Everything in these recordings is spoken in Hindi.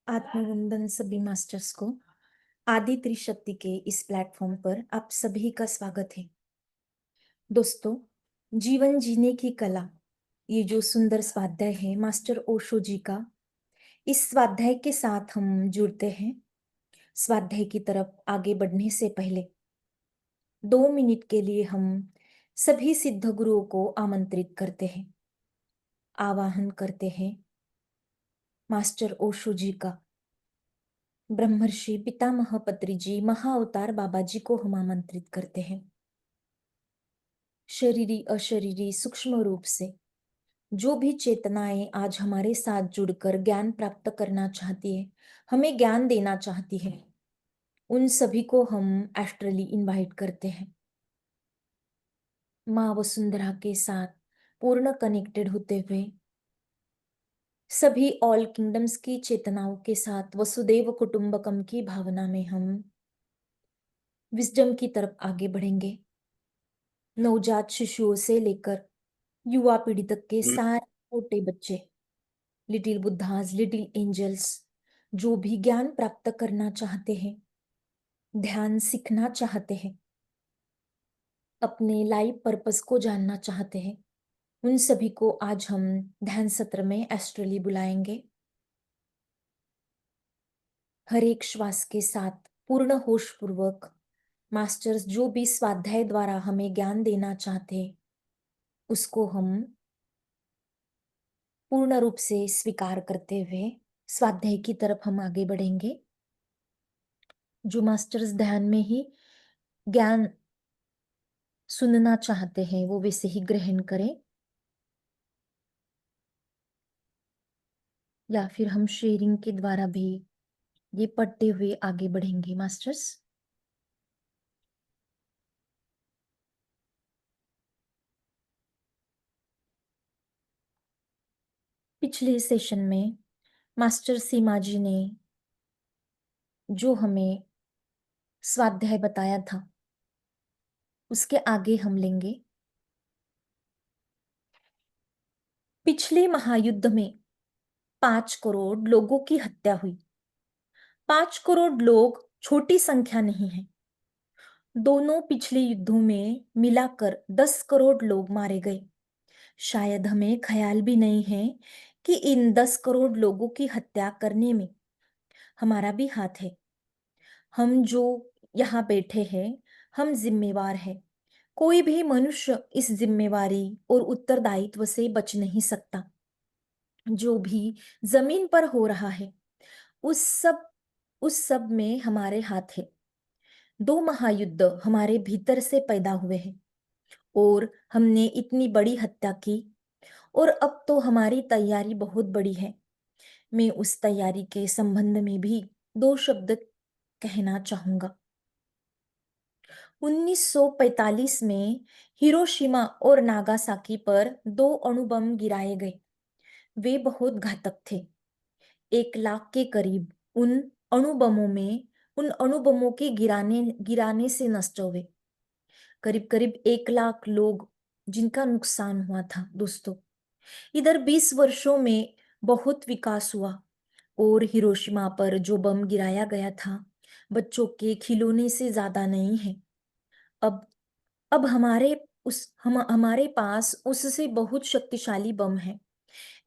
आत्मवंदन सभी मास्टर्स को। आदि त्रिशक्ति के इस प्लेटफॉर्म पर आप सभी का स्वागत है। दोस्तों, जीवन जीने की कला, ये जो सुंदर स्वाध्याय है मास्टर ओशो जी का, इस स्वाध्याय के साथ हम जुड़ते हैं। स्वाध्याय की तरफ आगे बढ़ने से पहले 2 मिनट के लिए हम सभी सिद्ध गुरुओं को आमंत्रित करते हैं, आवाहन करते हैं। मास्टर ओशो जी का, ब्रह्मर्षि पितामह पत्री जी, महाअवतार बाबा जी को हम आमंत्रित करते हैं। शरीरी अशरीरी सूक्ष्म रूप से जो भी चेतनाएं आज हमारे साथ जुड़कर ज्ञान प्राप्त करना चाहती है, हमें ज्ञान देना चाहती है, उन सभी को हम एस्ट्रली इनवाइट करते हैं। माँ वसुंधरा के साथ पूर्ण कनेक्टेड होते हुए, सभी ऑल किंगडम्स की चेतनाओं के साथ वसुदेव कुटुंबकम की भावना में हम विजडम की तरफ आगे बढ़ेंगे। नवजात शिशुओं से लेकर युवा पीढ़ी तक के सारे छोटे बच्चे, लिटिल बुद्धास, लिटिल एंजल्स, जो भी ज्ञान प्राप्त करना चाहते हैं, ध्यान सीखना चाहते हैं, अपने लाइफ पर्पस को जानना चाहते हैं, उन सभी को आज हम ध्यान सत्र में एस्ट्रली बुलाएंगे। हर एक श्वास के साथ पूर्ण होश पूर्वक मास्टर्स जो भी स्वाध्याय द्वारा हमें ज्ञान देना चाहते हैं, उसको हम पूर्ण रूप से स्वीकार करते हुए स्वाध्याय की तरफ हम आगे बढ़ेंगे। जो मास्टर्स ध्यान में ही ज्ञान सुनना चाहते हैं वो वैसे ही ग्रहण करें, या फिर हम शेयरिंग के द्वारा भी ये पढ़ते हुए आगे बढ़ेंगे। मास्टर्स, पिछले सेशन में मास्टर सीमा जी ने जो हमें स्वाध्याय बताया था, उसके आगे हम लेंगे। पिछले महायुद्ध में 5 करोड़ लोगों की हत्या हुई। 5 करोड़ लोग छोटी संख्या नहीं है। दोनों पिछले युद्धों में मिलाकर 10 करोड़ लोग मारे गए। शायद हमें ख्याल भी नहीं है कि इन 10 करोड़ लोगों की हत्या करने में हमारा भी हाथ है। हम जो यहाँ बैठे हैं, हम जिम्मेवार हैं। कोई भी मनुष्य इस जिम्मेवारी और उत्तरदायित्व से बच नहीं सकता। जो भी जमीन पर हो रहा है, उस सब में हमारे हाथ है। 2 महायुद्ध हमारे भीतर से पैदा हुए हैं और हमने इतनी बड़ी हत्या की, और अब तो हमारी तैयारी बहुत बड़ी है। मैं उस तैयारी के संबंध में भी 2 शब्द कहना चाहूंगा। 1945 में हिरोशिमा और नागासाकी पर 2 अणुबम गिराए गए। वे बहुत घातक थे। 1 लाख के करीब उन अणुबमों के गिराने से नष्ट हुए। करीब करीब 1 लाख लोग जिनका नुकसान हुआ था। दोस्तों, इधर 20 वर्षों में बहुत विकास हुआ, और हिरोशिमा पर जो बम गिराया गया था, बच्चों के खिलौने से ज्यादा नहीं है। अब अब हमारे पास उससे बहुत शक्तिशाली बम है।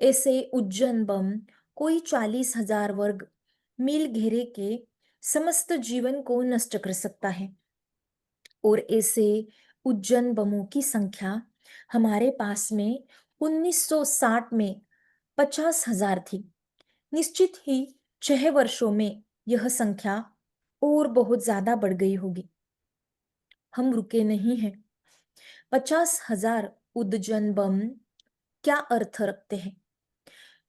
ऐसे उज्जैन बम कोई 40,000 वर्ग मील घेरे के समस्त जीवन को नष्ट कर सकता है, और ऐसे उज्जैन बमों की संख्या हमारे पास में 1960 में 50,000 थी। निश्चित ही 6 वर्षों में यह संख्या और बहुत ज्यादा बढ़ गई होगी। हम रुके नहीं हैं। 50,000 उद्जन बम क्या अर्थ रखते हैं?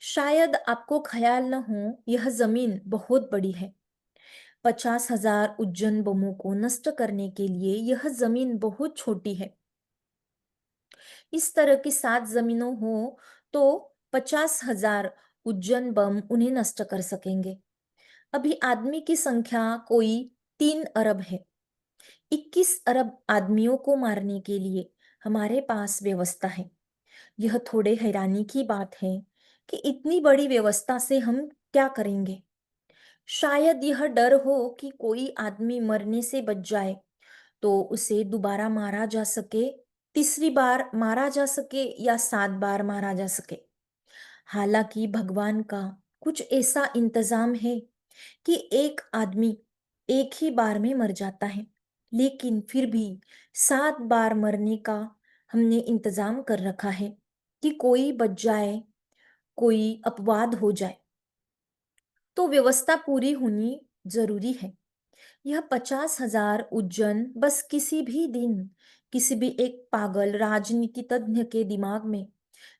शायद आपको ख्याल न हो, यह जमीन बहुत बड़ी है। 50,000 उज्जैन बमों को नष्ट करने के लिए यह जमीन बहुत छोटी है। इस तरह की 7 जमीनों हो तो 50,000 उज्जैन बम उन्हें नष्ट कर सकेंगे। अभी आदमी की संख्या कोई 3 अरब है। 21 अरब आदमियों को मारने के लिए हमारे पास व्यवस्था है। यह थोड़े हैरानी की बात है कि इतनी बड़ी व्यवस्था से हम क्या करेंगे। शायद यह डर हो कि कोई आदमी मरने से बच जाए तो उसे दोबारा मारा जा सके, तीसरी बार मारा जा सके या 7 बार मारा जा सके। हालांकि भगवान का कुछ ऐसा इंतजाम है कि एक आदमी एक ही बार में मर जाता है, लेकिन फिर भी 7 बार मरने का हमने इंतजाम कर रखा है कि कोई बच जाए, कोई अपवाद हो जाए। तो व्यवस्था पूरी होनी जरूरी है। यह 50,000 उज्जैन बस किसी भी दिन किसी भी एक पागल राजनीति तज्ञ के दिमाग में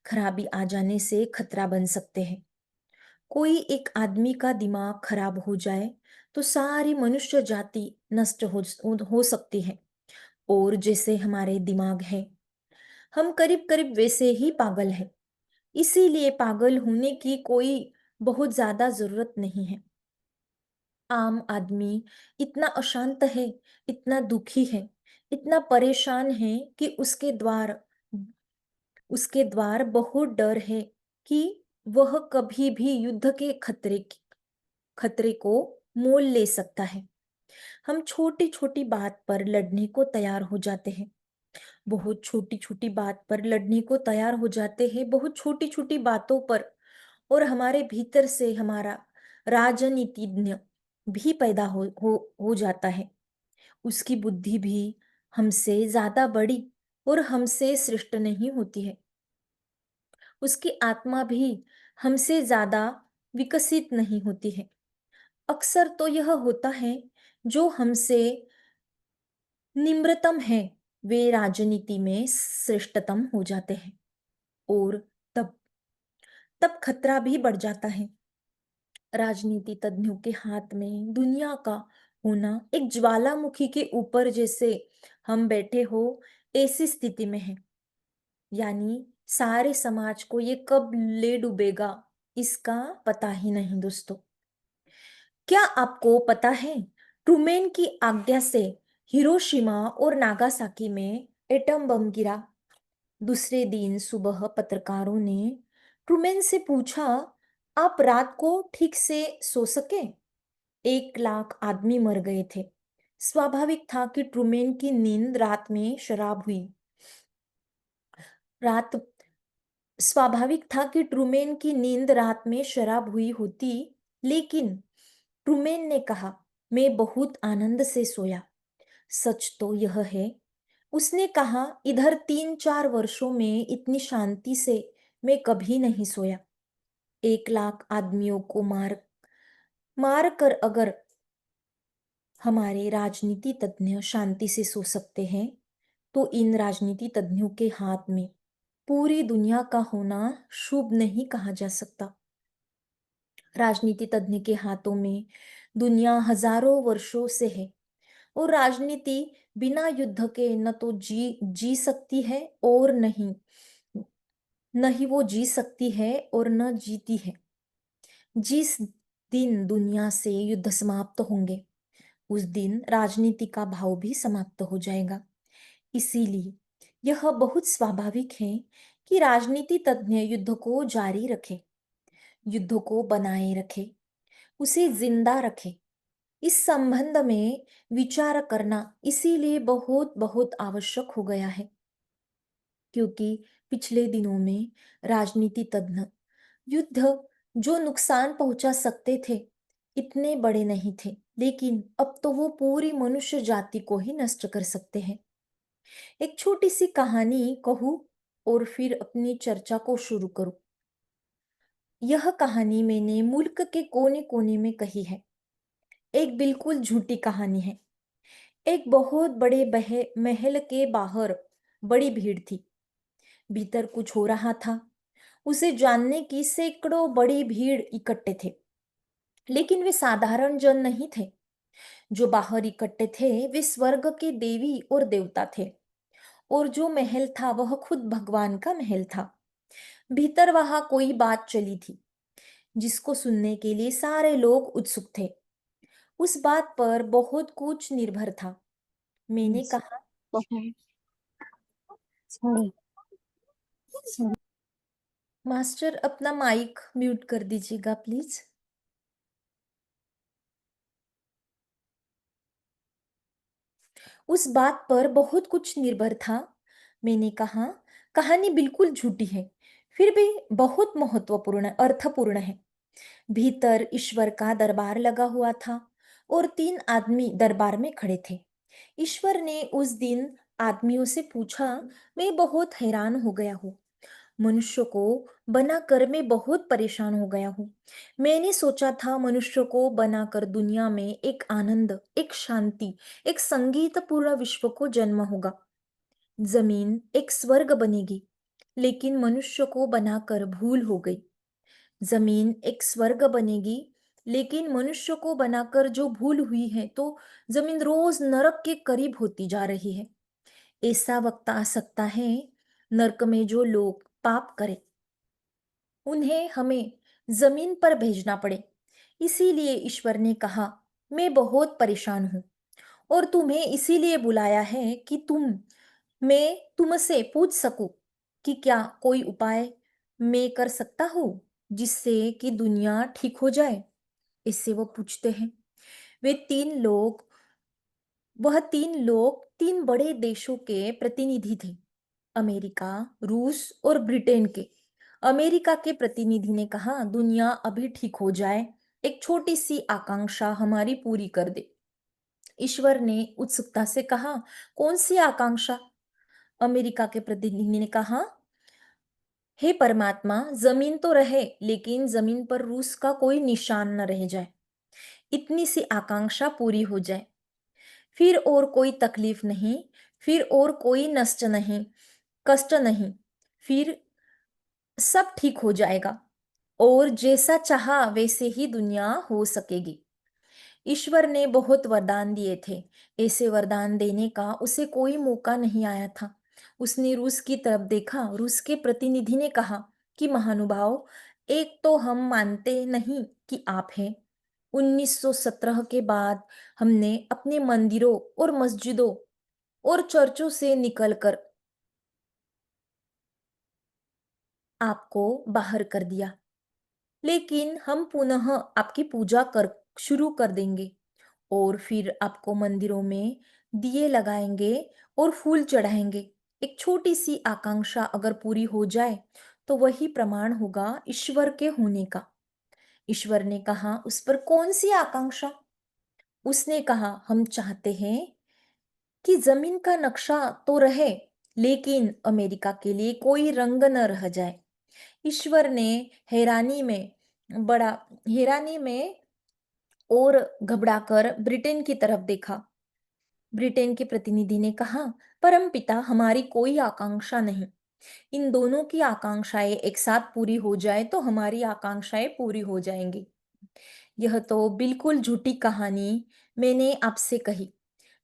खराबी आ जाने से खतरा बन सकते हैं। कोई एक आदमी का दिमाग खराब हो जाए तो सारी मनुष्य जाति नष्ट हो सकती है। और जैसे हमारे दिमाग है, हम करीब करीब वैसे ही पागल है। इसीलिए पागल होने की कोई बहुत ज्यादा जरूरत नहीं है। आम आदमी इतना अशांत है, इतना दुखी है, इतना परेशान है कि उसके द्वार बहुत डर है कि वह कभी भी युद्ध के खतरे को मोल ले सकता है। हम छोटी छोटी बात पर लड़ने को तैयार हो जाते हैं। बहुत छोटी छोटी बात पर लड़ने को तैयार हो जाते हैं, बहुत छोटी छोटी बातों पर। और हमारे भीतर से हमारा राजनीतिज्ञ भी पैदा हो जाता है। उसकी बुद्धि भी हमसे ज्यादा बड़ी और हमसे श्रेष्ठ नहीं होती है। उसकी आत्मा भी हमसे ज्यादा विकसित नहीं होती है। अक्सर तो यह होता है जो हमसे निम्रतम है वे राजनीति में श्रेष्ठतम हो जाते हैं। और तब तब खतरा भी बढ़ जाता है। राजनीति तज्ञों के हाथ में दुनिया का होना एक ज्वालामुखी के ऊपर जैसे हम बैठे हो ऐसी स्थिति में है। यानी सारे समाज को ये कब ले डूबेगा इसका पता ही नहीं दोस्तों। क्या आपको पता है ट्रूमैन की आज्ञा से हिरोशिमा और नागासाकी में एटम बम गिरा। दूसरे दिन सुबह पत्रकारों ने ट्रूमैन से पूछा, आप रात को ठीक से सो सके? 1 लाख आदमी मर गए थे। स्वाभाविक था कि ट्रूमैन की नींद रात में शराब हुई। रात स्वाभाविक था कि ट्रूमैन की नींद रात में शराब हुई होती। लेकिन ट्रूमैन ने कहा, मैं बहुत आनंद से सोया। सच तो यह है, उसने कहा, इधर 3-4 वर्षों में इतनी शांति से मैं कभी नहीं सोया। 1 लाख आदमियों को मार मार कर अगर हमारे राजनीति तज्ञ शांति से सो सकते हैं तो इन राजनीति तज्ञों के हाथ में पूरी दुनिया का होना शुभ नहीं कहा जा सकता। राजनीति तज्ञ के हाथों में दुनिया हजारों वर्षों से है। और राजनीति बिना युद्ध के न तो जी जी सकती है और नहीं नहीं वो जी सकती है और न जीती है। जिस दिन दुनिया से युद्ध समाप्त होंगे उस दिन राजनीति का भाव भी समाप्त हो जाएगा। इसीलिए यह बहुत स्वाभाविक है कि राजनीति तज्ञ युद्ध को जारी रखे, युद्ध को बनाए रखे, उसे जिंदा रखे। इस संबंध में विचार करना इसीलिए बहुत बहुत आवश्यक हो गया है, क्योंकि पिछले दिनों में राजनीति तज्ञ युद्ध जो नुकसान पहुंचा सकते थे इतने बड़े नहीं थे, लेकिन अब तो वो पूरी मनुष्य जाति को ही नष्ट कर सकते हैं। एक छोटी सी कहानी कहूं और फिर अपनी चर्चा को शुरू करूं। यह कहानी मैंने मुल्क के कोने कोने में कही है। एक बिल्कुल झूठी कहानी है। एक बहुत बड़े महल के बाहर बड़ी भीड़ थी। भीतर कुछ हो रहा था उसे जानने की सैकड़ों बड़ी भीड़ इकट्ठे थे। लेकिन वे साधारण जन नहीं थे। जो बाहर इकट्ठे थे वे स्वर्ग के देवी और देवता थे। और जो महल था वह खुद भगवान का महल था। भीतर वहां कोई बात चली थी जिसको सुनने के लिए सारे लोग उत्सुक थे। उस बात पर बहुत कुछ निर्भर था। मैंने Yes. कहा, Okay. Sorry. Sorry. मास्टर अपना माइक म्यूट कर दीजिएगा प्लीज। उस बात पर बहुत कुछ निर्भर था। मैंने कहा, कहानी बिल्कुल झूठी है, फिर भी बहुत महत्वपूर्ण अर्थपूर्ण है। भीतर ईश्वर का दरबार लगा हुआ था और 3 आदमी दरबार में खड़े थे। ईश्वर ने उस दिन आदमियों से पूछा, मैं बहुत हैरान हो गया हूँ। मनुष्य को बनाकर मैं बहुत परेशान हो गया हूँ। मैंने सोचा था मनुष्य को बनाकर दुनिया में एक आनंद, एक शांति, एक संगीत पूर्ण विश्व को जन्म होगा। जमीन एक स्वर्ग बनेगी, लेकिन मनुष्य को बनाकर भूल हो गई। जमीन एक स्वर्ग बनेगी, लेकिन मनुष्य को बनाकर जो भूल हुई है, तो जमीन रोज नरक के करीब होती जा रही है। ऐसा वक्त आ सकता है नरक में जो लोग पाप करें, उन्हें हमें जमीन पर भेजना पड़े। इसीलिए ईश्वर ने कहा, मैं बहुत परेशान हूं और तुम्हें इसीलिए बुलाया है कि मैं तुमसे पूछ सकूं कि क्या कोई उपाय मैं कर सकता हूं जिससे कि दुनिया ठीक हो जाए। इससे वो पूछते हैं। वे 3 लोग वह 3 लोग 3 बड़े देशों के प्रतिनिधि थे, अमेरिका, रूस और ब्रिटेन के। अमेरिका के प्रतिनिधि ने कहा, दुनिया अभी ठीक हो जाए, एक छोटी सी आकांक्षा हमारी पूरी कर दे। ईश्वर ने उत्सुकता से कहा, कौन सी आकांक्षा? अमेरिका के प्रतिनिधि ने कहा, हे परमात्मा, जमीन तो रहे, लेकिन जमीन पर रूस का कोई निशान न रह जाए। इतनी सी आकांक्षा पूरी हो जाए, फिर और कोई तकलीफ नहीं, फिर और कोई नष्ट नहीं, कष्ट नहीं, फिर सब ठीक हो जाएगा और जैसा चाहा वैसे ही दुनिया हो सकेगी। ईश्वर ने बहुत वरदान दिए थे। ऐसे वरदान देने का उसे कोई मौका नहीं आया था। उसने रूस की तरफ देखा। रूस के प्रतिनिधि ने कहा कि महानुभाव, एक तो हम मानते नहीं कि आप हैं। 1917 के बाद हमने अपने मंदिरों और मस्जिदों और चर्चों से निकलकर आपको बाहर कर दिया, लेकिन हम पुनः आपकी पूजा कर शुरू कर देंगे और फिर आपको मंदिरों में दिए लगाएंगे और फूल चढ़ाएंगे। एक छोटी सी आकांक्षा अगर पूरी हो जाए, तो वही प्रमाण होगा ईश्वर के होने का। ईश्वर ने कहा, उस पर कौन सी आकांक्षा? उसने कहा, हम चाहते हैं कि जमीन का नक्शा तो रहे, लेकिन अमेरिका के लिए कोई रंग न रह जाए। ईश्वर ने हैरानी में बड़ा हैरानी में और घबराकर ब्रिटेन की तरफ देखा। ब्रिटेन के प्रतिनिधि ने कहा, परमपिता, हमारी कोई आकांक्षा नहीं। इन दोनों की आकांक्षाएं एक साथ पूरी हो जाए तो हमारी आकांक्षाएं पूरी हो जाएंगी। यह तो बिल्कुल झूठी कहानी मैंने आपसे कही,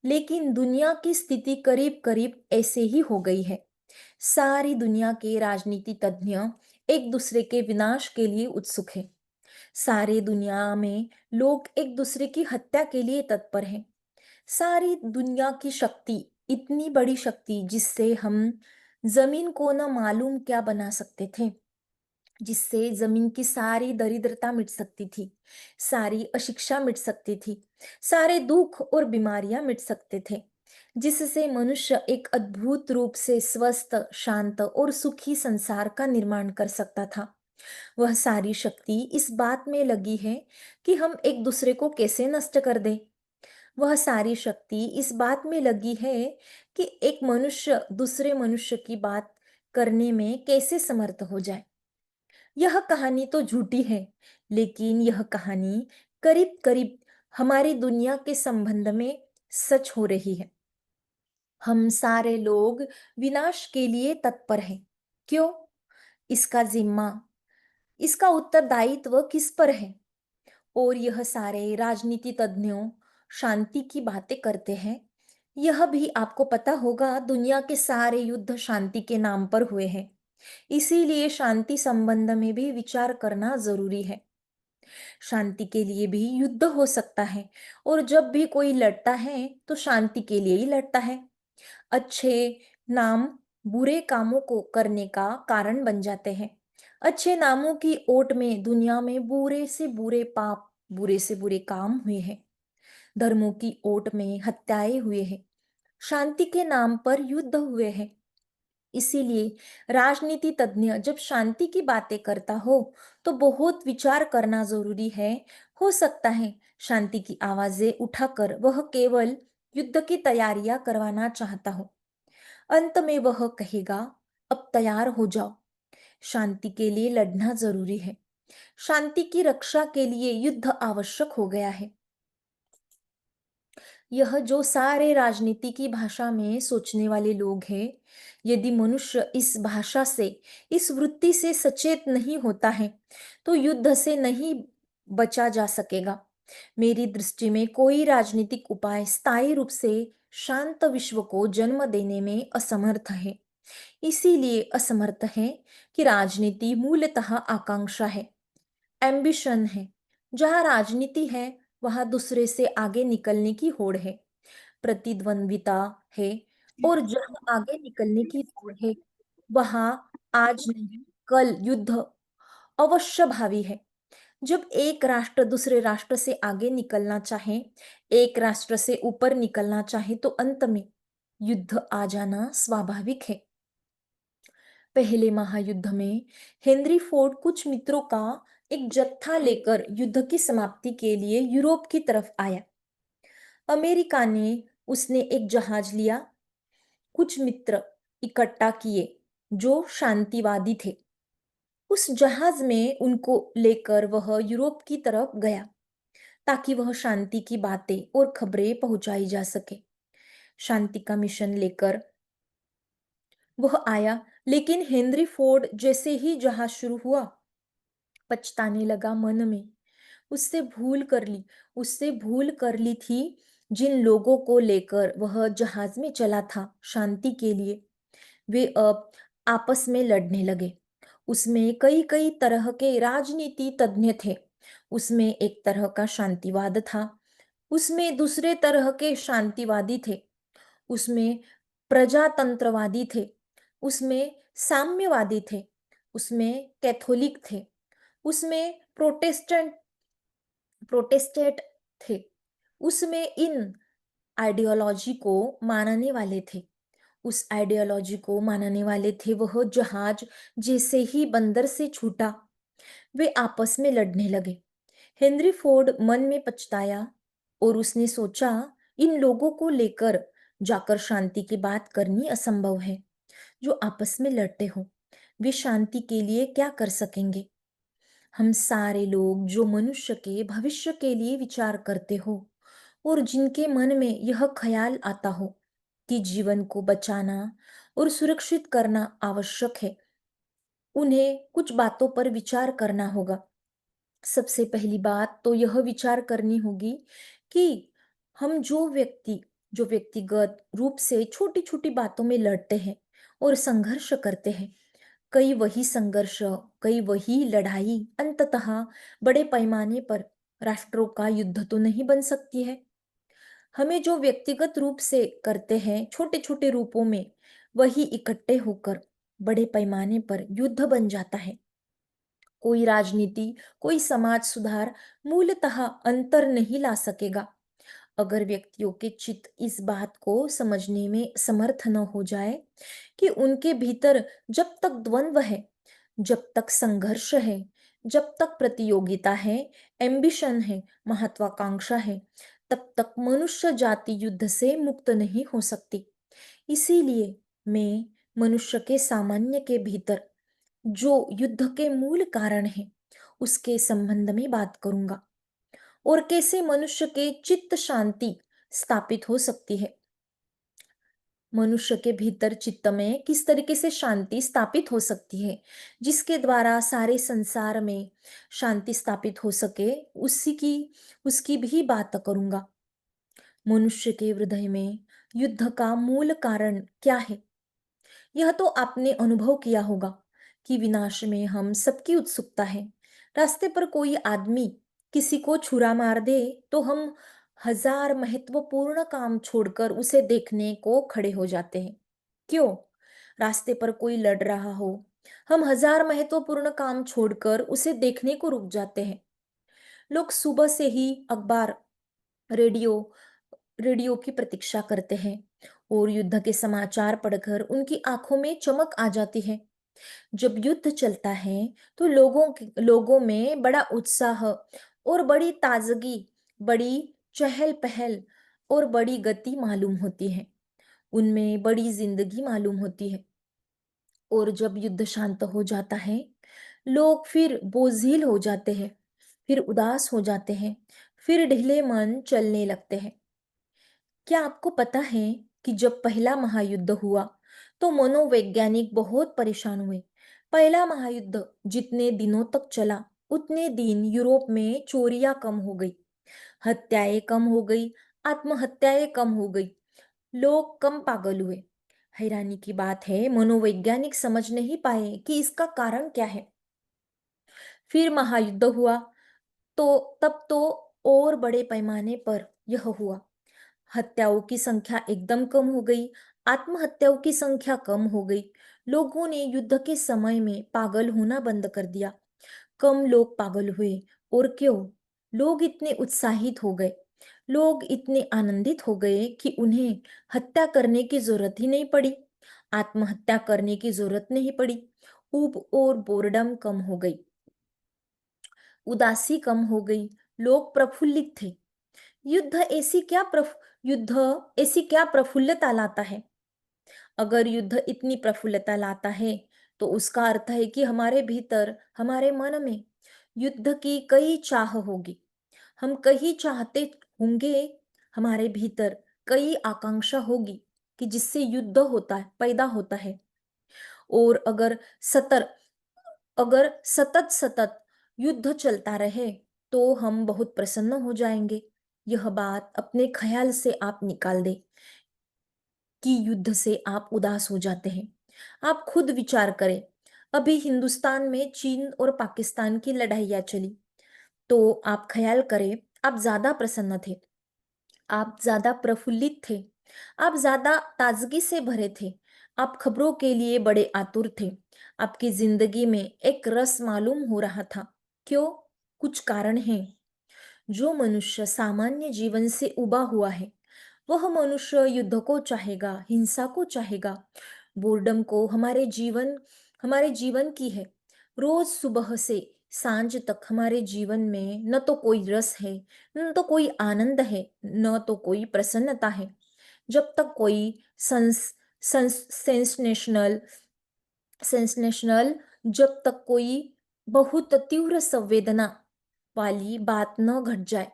लेकिन दुनिया की स्थिति करीब करीब ऐसे ही हो गई है। सारी दुनिया के राजनीति तज्ञ एक दूसरे के विनाश के लिए उत्सुक हैं। सारे दुनिया में लोग एक दूसरे की हत्या के लिए तत्पर हैं। सारी दुनिया की शक्ति, इतनी बड़ी शक्ति जिससे हम जमीन को न मालूम क्या बना सकते थे, जिससे जमीन की सारी दरिद्रता मिट सकती थी, सारी अशिक्षा मिट सकती थी, सारे दुख और बीमारियां मिट सकते थे, जिससे मनुष्य एक अद्भुत रूप से स्वस्थ, शांत और सुखी संसार का निर्माण कर सकता था। वह सारी शक्ति इस बात में लगी है कि हम एक दूसरे को कैसे नष्ट कर दें। वह सारी शक्ति इस बात में लगी है कि एक मनुष्य दूसरे मनुष्य की बात करने में कैसे समर्थ हो जाए। यह कहानी तो झूठी है, लेकिन यह कहानी करीब करीब हमारी दुनिया के संबंध में सच हो रही है। हम सारे लोग विनाश के लिए तत्पर हैं। क्यों? इसका जिम्मा, इसका उत्तरदायित्व किस पर है? और यह सारे राजनीति तज्ञों शांति की बातें करते हैं। यह भी आपको पता होगा, दुनिया के सारे युद्ध शांति के नाम पर हुए हैं। इसीलिए शांति संबंध में भी विचार करना जरूरी है। शांति के लिए भी युद्ध हो सकता है, और जब भी कोई लड़ता है तो शांति के लिए ही लड़ता है। अच्छे नाम बुरे कामों को करने का कारण बन जाते हैं। अच्छे नामों की ओट में दुनिया में बुरे से बुरे पाप, बुरे से बुरे काम हुए हैं। धर्मों की ओट में हत्याएं हुए हैं। शांति के नाम पर युद्ध हुए हैं। इसीलिए राजनीति तज्ञ जब शांति की बातें करता हो तो बहुत विचार करना जरूरी है। हो सकता है शांति की आवाजें उठाकर वह केवल युद्ध की तैयारियां करवाना चाहता हो। अंत में वह कहेगा, अब तैयार हो जाओ, शांति के लिए लड़ना जरूरी है, शांति की रक्षा के लिए युद्ध आवश्यक हो गया है। यह जो सारे राजनीति की भाषा में सोचने वाले लोग हैं, यदि मनुष्य इस भाषा से, इस वृत्ति से सचेत नहीं होता है तो युद्ध से नहीं बचा जा सकेगा। मेरी दृष्टि में कोई राजनीतिक उपाय स्थायी रूप से शांत विश्व को जन्म देने में असमर्थ है। इसीलिए असमर्थ है कि राजनीति मूलतः आकांक्षा है, एम्बिशन है। जहां राजनीति है वहां दूसरे से आगे निकलने की होड़ है, प्रतिद्वंद्विता है। और जहां आगे निकलने की होड़ है वहां आज नहीं कल युद्ध अवश्य भावी है। जब एक राष्ट्र दूसरे राष्ट्र से आगे निकलना चाहे, एक राष्ट्र से ऊपर निकलना चाहे तो अंत में युद्ध आ जाना स्वाभाविक है। पहले महायुद्ध में हेनरी फोर्ड कुछ मित्रों का एक जत्था लेकर युद्ध की समाप्ति के लिए यूरोप की तरफ आया। अमेरिका ने उसने एक जहाज लिया, कुछ मित्र इकट्ठा किए जो शांतिवादी थे। उस जहाज में उनको लेकर वह यूरोप की तरफ गया ताकि वह शांति की बातें और खबरें पहुंचाई जा सके। शांति का मिशन लेकर वह आया, लेकिन हेनरी फोर्ड जैसे ही जहाज शुरू हुआ पछताने लगा मन में। उससे भूल कर ली थी जिन लोगों को लेकर वह जहाज में चला था शांति के लिए, वे अब आपस में लड़ने लगे। उसमें कई कई तरह के राजनीति तज्ञ थे। उसमें एक तरह का शांतिवाद था, उसमें दूसरे तरह के शांतिवादी थे, उसमें प्रजातंत्रवादी थे, उसमें साम्यवादी थे, उसमें कैथोलिक थे, उसमें प्रोटेस्टेंट थे, उसमें इन आइडियोलॉजी को मानने वाले थे। उस आइडियोलॉजी को मानने वाले थे। वह जहाज जैसे ही बंदर से छूटा वे आपस में लड़ने लगे। हेनरी फोर्ड मन में पछताया और उसने सोचा, इन लोगों को लेकर जाकर शांति की बात करनी असंभव है। जो आपस में लड़ते हो वे शांति के लिए क्या कर सकेंगे। हम सारे लोग जो मनुष्य के भविष्य के लिए विचार करते हो और जिनके मन में यह ख्याल आता हो कि जीवन को बचाना और सुरक्षित करना आवश्यक है, उन्हें कुछ बातों पर विचार करना होगा। सबसे पहली बात तो यह विचार करनी होगी कि हम जो व्यक्तिगत रूप से छोटी छोटी बातों में लड़ते हैं और संघर्ष करते हैं, कई वही संघर्ष, कई वही लड़ाई अंततः बड़े पैमाने पर राष्ट्रों का युद्ध तो नहीं बन सकती है। हमें जो व्यक्तिगत रूप से करते हैं छोटे छोटे रूपों में, वही इकट्ठे होकर बड़े पैमाने पर युद्ध बन जाता है। कोई राजनीति, कोई समाज सुधार मूलतः अंतर नहीं ला सकेगा अगर व्यक्तियों के चित्त इस बात को समझने में समर्थ न हो जाए कि उनके भीतर जब तक द्वंद्व है, जब तक संघर्ष है, जब तक प्रतियोगिता है, एम्बिशन है, महत्वाकांक्षा है, तब तक मनुष्य जाति युद्ध से मुक्त नहीं हो सकती। इसीलिए मैं मनुष्य के सामान्य के भीतर जो युद्ध के मूल कारण है उसके संबंध में बात करूंगा और कैसे मनुष्य के चित्त शांति स्थापित हो सकती है। मनुष्य के भीतर चित्त में किस तरीके से शांति स्थापित हो सकती है जिसके द्वारा सारे संसार में शांति स्थापित हो सके, उसकी भी बात करूंगा। मनुष्य के हृदय में युद्ध का मूल कारण क्या है, यह तो आपने अनुभव किया होगा कि विनाश में हम सबकी उत्सुकता है। रास्ते पर कोई आदमी किसी को छुरा मार दे तो हम हजार महत्वपूर्ण काम छोड़कर उसे देखने को खड़े हो जाते हैं। क्यों? रास्ते पर कोई लड़ रहा हो, हम हजार महत्वपूर्ण काम छोड़कर उसे देखने को रुक जाते हैं। लोग सुबह से ही अखबार, रेडियो रेडियो की प्रतीक्षा करते हैं और युद्ध के समाचार पढ़कर उनकी आंखों में चमक आ जाती है। जब युद्ध चलता है तो लोगों में बड़ा उत्साह और बड़ी ताजगी, बड़ी चहल पहल और बड़ी गति मालूम होती है। उनमें बड़ी जिंदगी मालूम होती है। और जब युद्ध शांत हो जाता है, लोग फिर बोझिल हो जाते हैं, फिर उदास हो जाते हैं, फिर ढीले मन चलने लगते हैं। क्या आपको पता है कि जब पहला महायुद्ध हुआ तो मनोवैज्ञानिक बहुत परेशान हुए। पहला महायुद्ध जितने दिनों तक चला, उतने दिन यूरोप में चोरियां कम हो गई, हत्याएं कम हो गई, आत्महत्याएं कम हो गई, लोग कम पागल हुए। हैरानी की बात है, मनोवैज्ञानिक समझ नहीं पाए कि इसका कारण क्या है। फिर महायुद्ध हुआ तो तब तो और बड़े पैमाने पर यह हुआ। हत्याओं की संख्या एकदम कम हो गई, आत्महत्याओं की संख्या कम हो गई। लोगों ने युद्ध के समय में पागल होना बंद कर दिया। कम लोग पागल हुए। और क्यों? लोग इतने उत्साहित हो गए, लोग इतने आनंदित हो गए कि उन्हें हत्या करने की जरूरत ही नहीं पड़ी, आत्महत्या करने की जरूरत नहीं पड़ी। ऊब और बोर्डम कम हो गई, उदासी कम हो गई, लोग प्रफुल्लित थे। युद्ध ऐसी क्या प्रफ युद्ध ऐसी क्या प्रफुल्लता लाता है? अगर युद्ध इतनी प्रफुल्लता लाता है तो उसका अर्थ है कि हमारे भीतर, हमारे मन में युद्ध की कई चाह होगी। हम कहीं चाहते होंगे, हमारे भीतर कई आकांक्षा होगी कि जिससे युद्ध होता है, पैदा होता है। और अगर सतत सतत युद्ध चलता रहे तो हम बहुत प्रसन्न हो जाएंगे। यह बात अपने ख्याल से आप निकाल दे कि युद्ध से आप उदास हो जाते हैं। आप खुद विचार करें, अभी हिंदुस्तान में चीन और पाकिस्तान की लड़ाइयाँ चली तो आप ख्याल करें, आप ज्यादा प्रसन्न थे, आप ज्यादा प्रफुल्लित थे, आप ज्यादा ताजगी से भरे थे, आप खबरों के लिए बड़े आतुर थे। आपकी जिंदगी में एक रस मालूम हो रहा था। क्यों? कुछ कारण है। जो मनुष्य सामान्य जीवन से उबा हुआ है, वह मनुष्य युद्ध को चाहेगा, हिंसा को चाहेगा, बोर्डम को। हमारे जीवन की है। रोज सुबह से सांझ तक हमारे जीवन में न तो कोई रस है, न तो कोई आनंद है, न तो कोई प्रसन्नता है। जब तक कोई संस सेंसेशनल सेंसेशनल जब तक कोई बहुत तीव्र संवेदना वाली बात न घट जाए,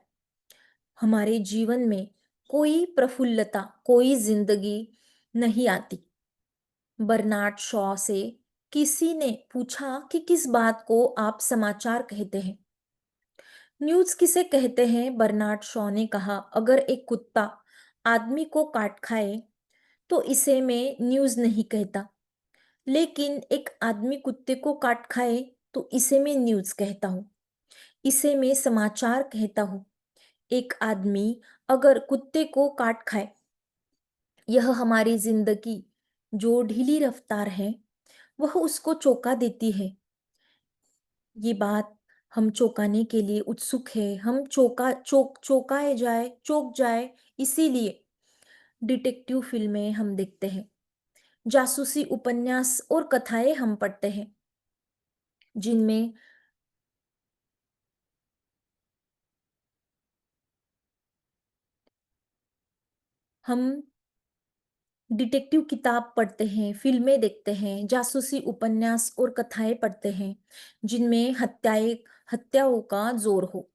हमारे जीवन में कोई प्रफुल्लता, कोई जिंदगी नहीं आती। बर्नार्ड शॉ से किसी ने पूछा कि किस बात को आप समाचार कहते हैं? न्यूज किसे कहते हैं? बर्नार्ड शॉ ने कहा, अगर एक कुत्ता आदमी को काट खाए तो इसे मैं न्यूज नहीं कहता, लेकिन एक आदमी कुत्ते को काट खाए तो इसे मैं न्यूज कहता हूँ, इसे मैं समाचार कहता हूँ। एक आदमी अगर कुत्ते को काट खाए, यह हमारी जिंदगी जो ढीली रफ्तार है, वह उसको चौंका देती है। ये बात हम चौंकाने के लिए उत्सुक है। हम चौंक जाए, इसीलिए डिटेक्टिव फिल्में हम देखते हैं, जासूसी उपन्यास और कथाएं हम पढ़ते हैं, जिनमें हम डिटेक्टिव किताब पढ़ते हैं, फिल्में देखते हैं, जासूसी उपन्यास और कथाएं पढ़ते हैं, जिनमें हत्याओं का जोर हो।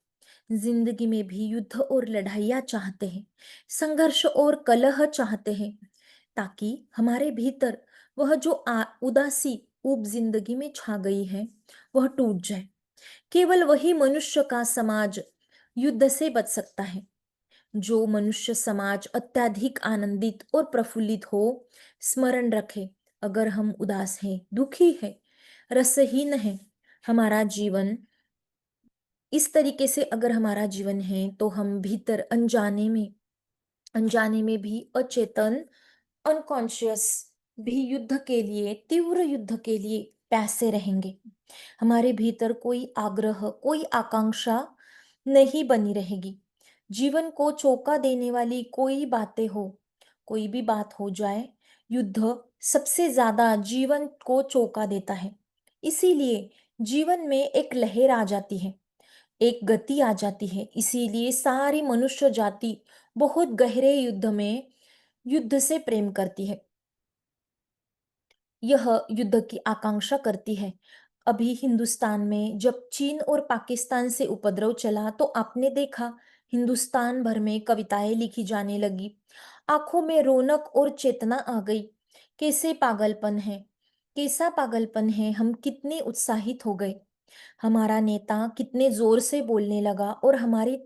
जिंदगी में भी युद्ध और लड़ाइयाँ चाहते हैं, संघर्ष और कलह चाहते हैं, ताकि हमारे भीतर वह जो उदासी ऊब जिंदगी में छा गई है, वह टूट जाए। केवल वही मनुष्य का समाज युद्ध से बच सकता है। जो मनुष्य समाज अत्यधिक आनंदित और प्रफुल्लित हो। स्मरण रखें, अगर हम उदास हैं, दुखी है, रसहीन है, हमारा जीवन इस तरीके से अगर हमारा जीवन है तो हम भीतर अनजाने में भी अचेतन, अनकॉन्शियस भी युद्ध के लिए, तीव्र युद्ध के लिए प्यासे रहेंगे। हमारे भीतर कोई आग्रह, कोई आकांक्षा नहीं बनी रहेगी। जीवन को चौंका देने वाली कोई बातें हो, कोई भी बात हो जाए, युद्ध सबसे ज्यादा जीवन को चौंका देता है। इसीलिए जीवन में एक लहर आ जाती है, एक गति आ जाती है। इसीलिए सारी मनुष्य जाति बहुत गहरे युद्ध से प्रेम करती है। यह युद्ध की आकांक्षा करती है। अभी हिंदुस्तान में जब चीन और पाकिस्तान से उपद्रव चला तो आपने देखा, हिंदुस्तान भर में कविताएं लिखी जाने लगी, आंखों में रौनक और चेतना आ गई। कैसे पागलपन है, कैसा पागलपन है, हम कितने उत्साहित हो गए। हमारा नेता कितने जोर से बोलने लगा और हमारी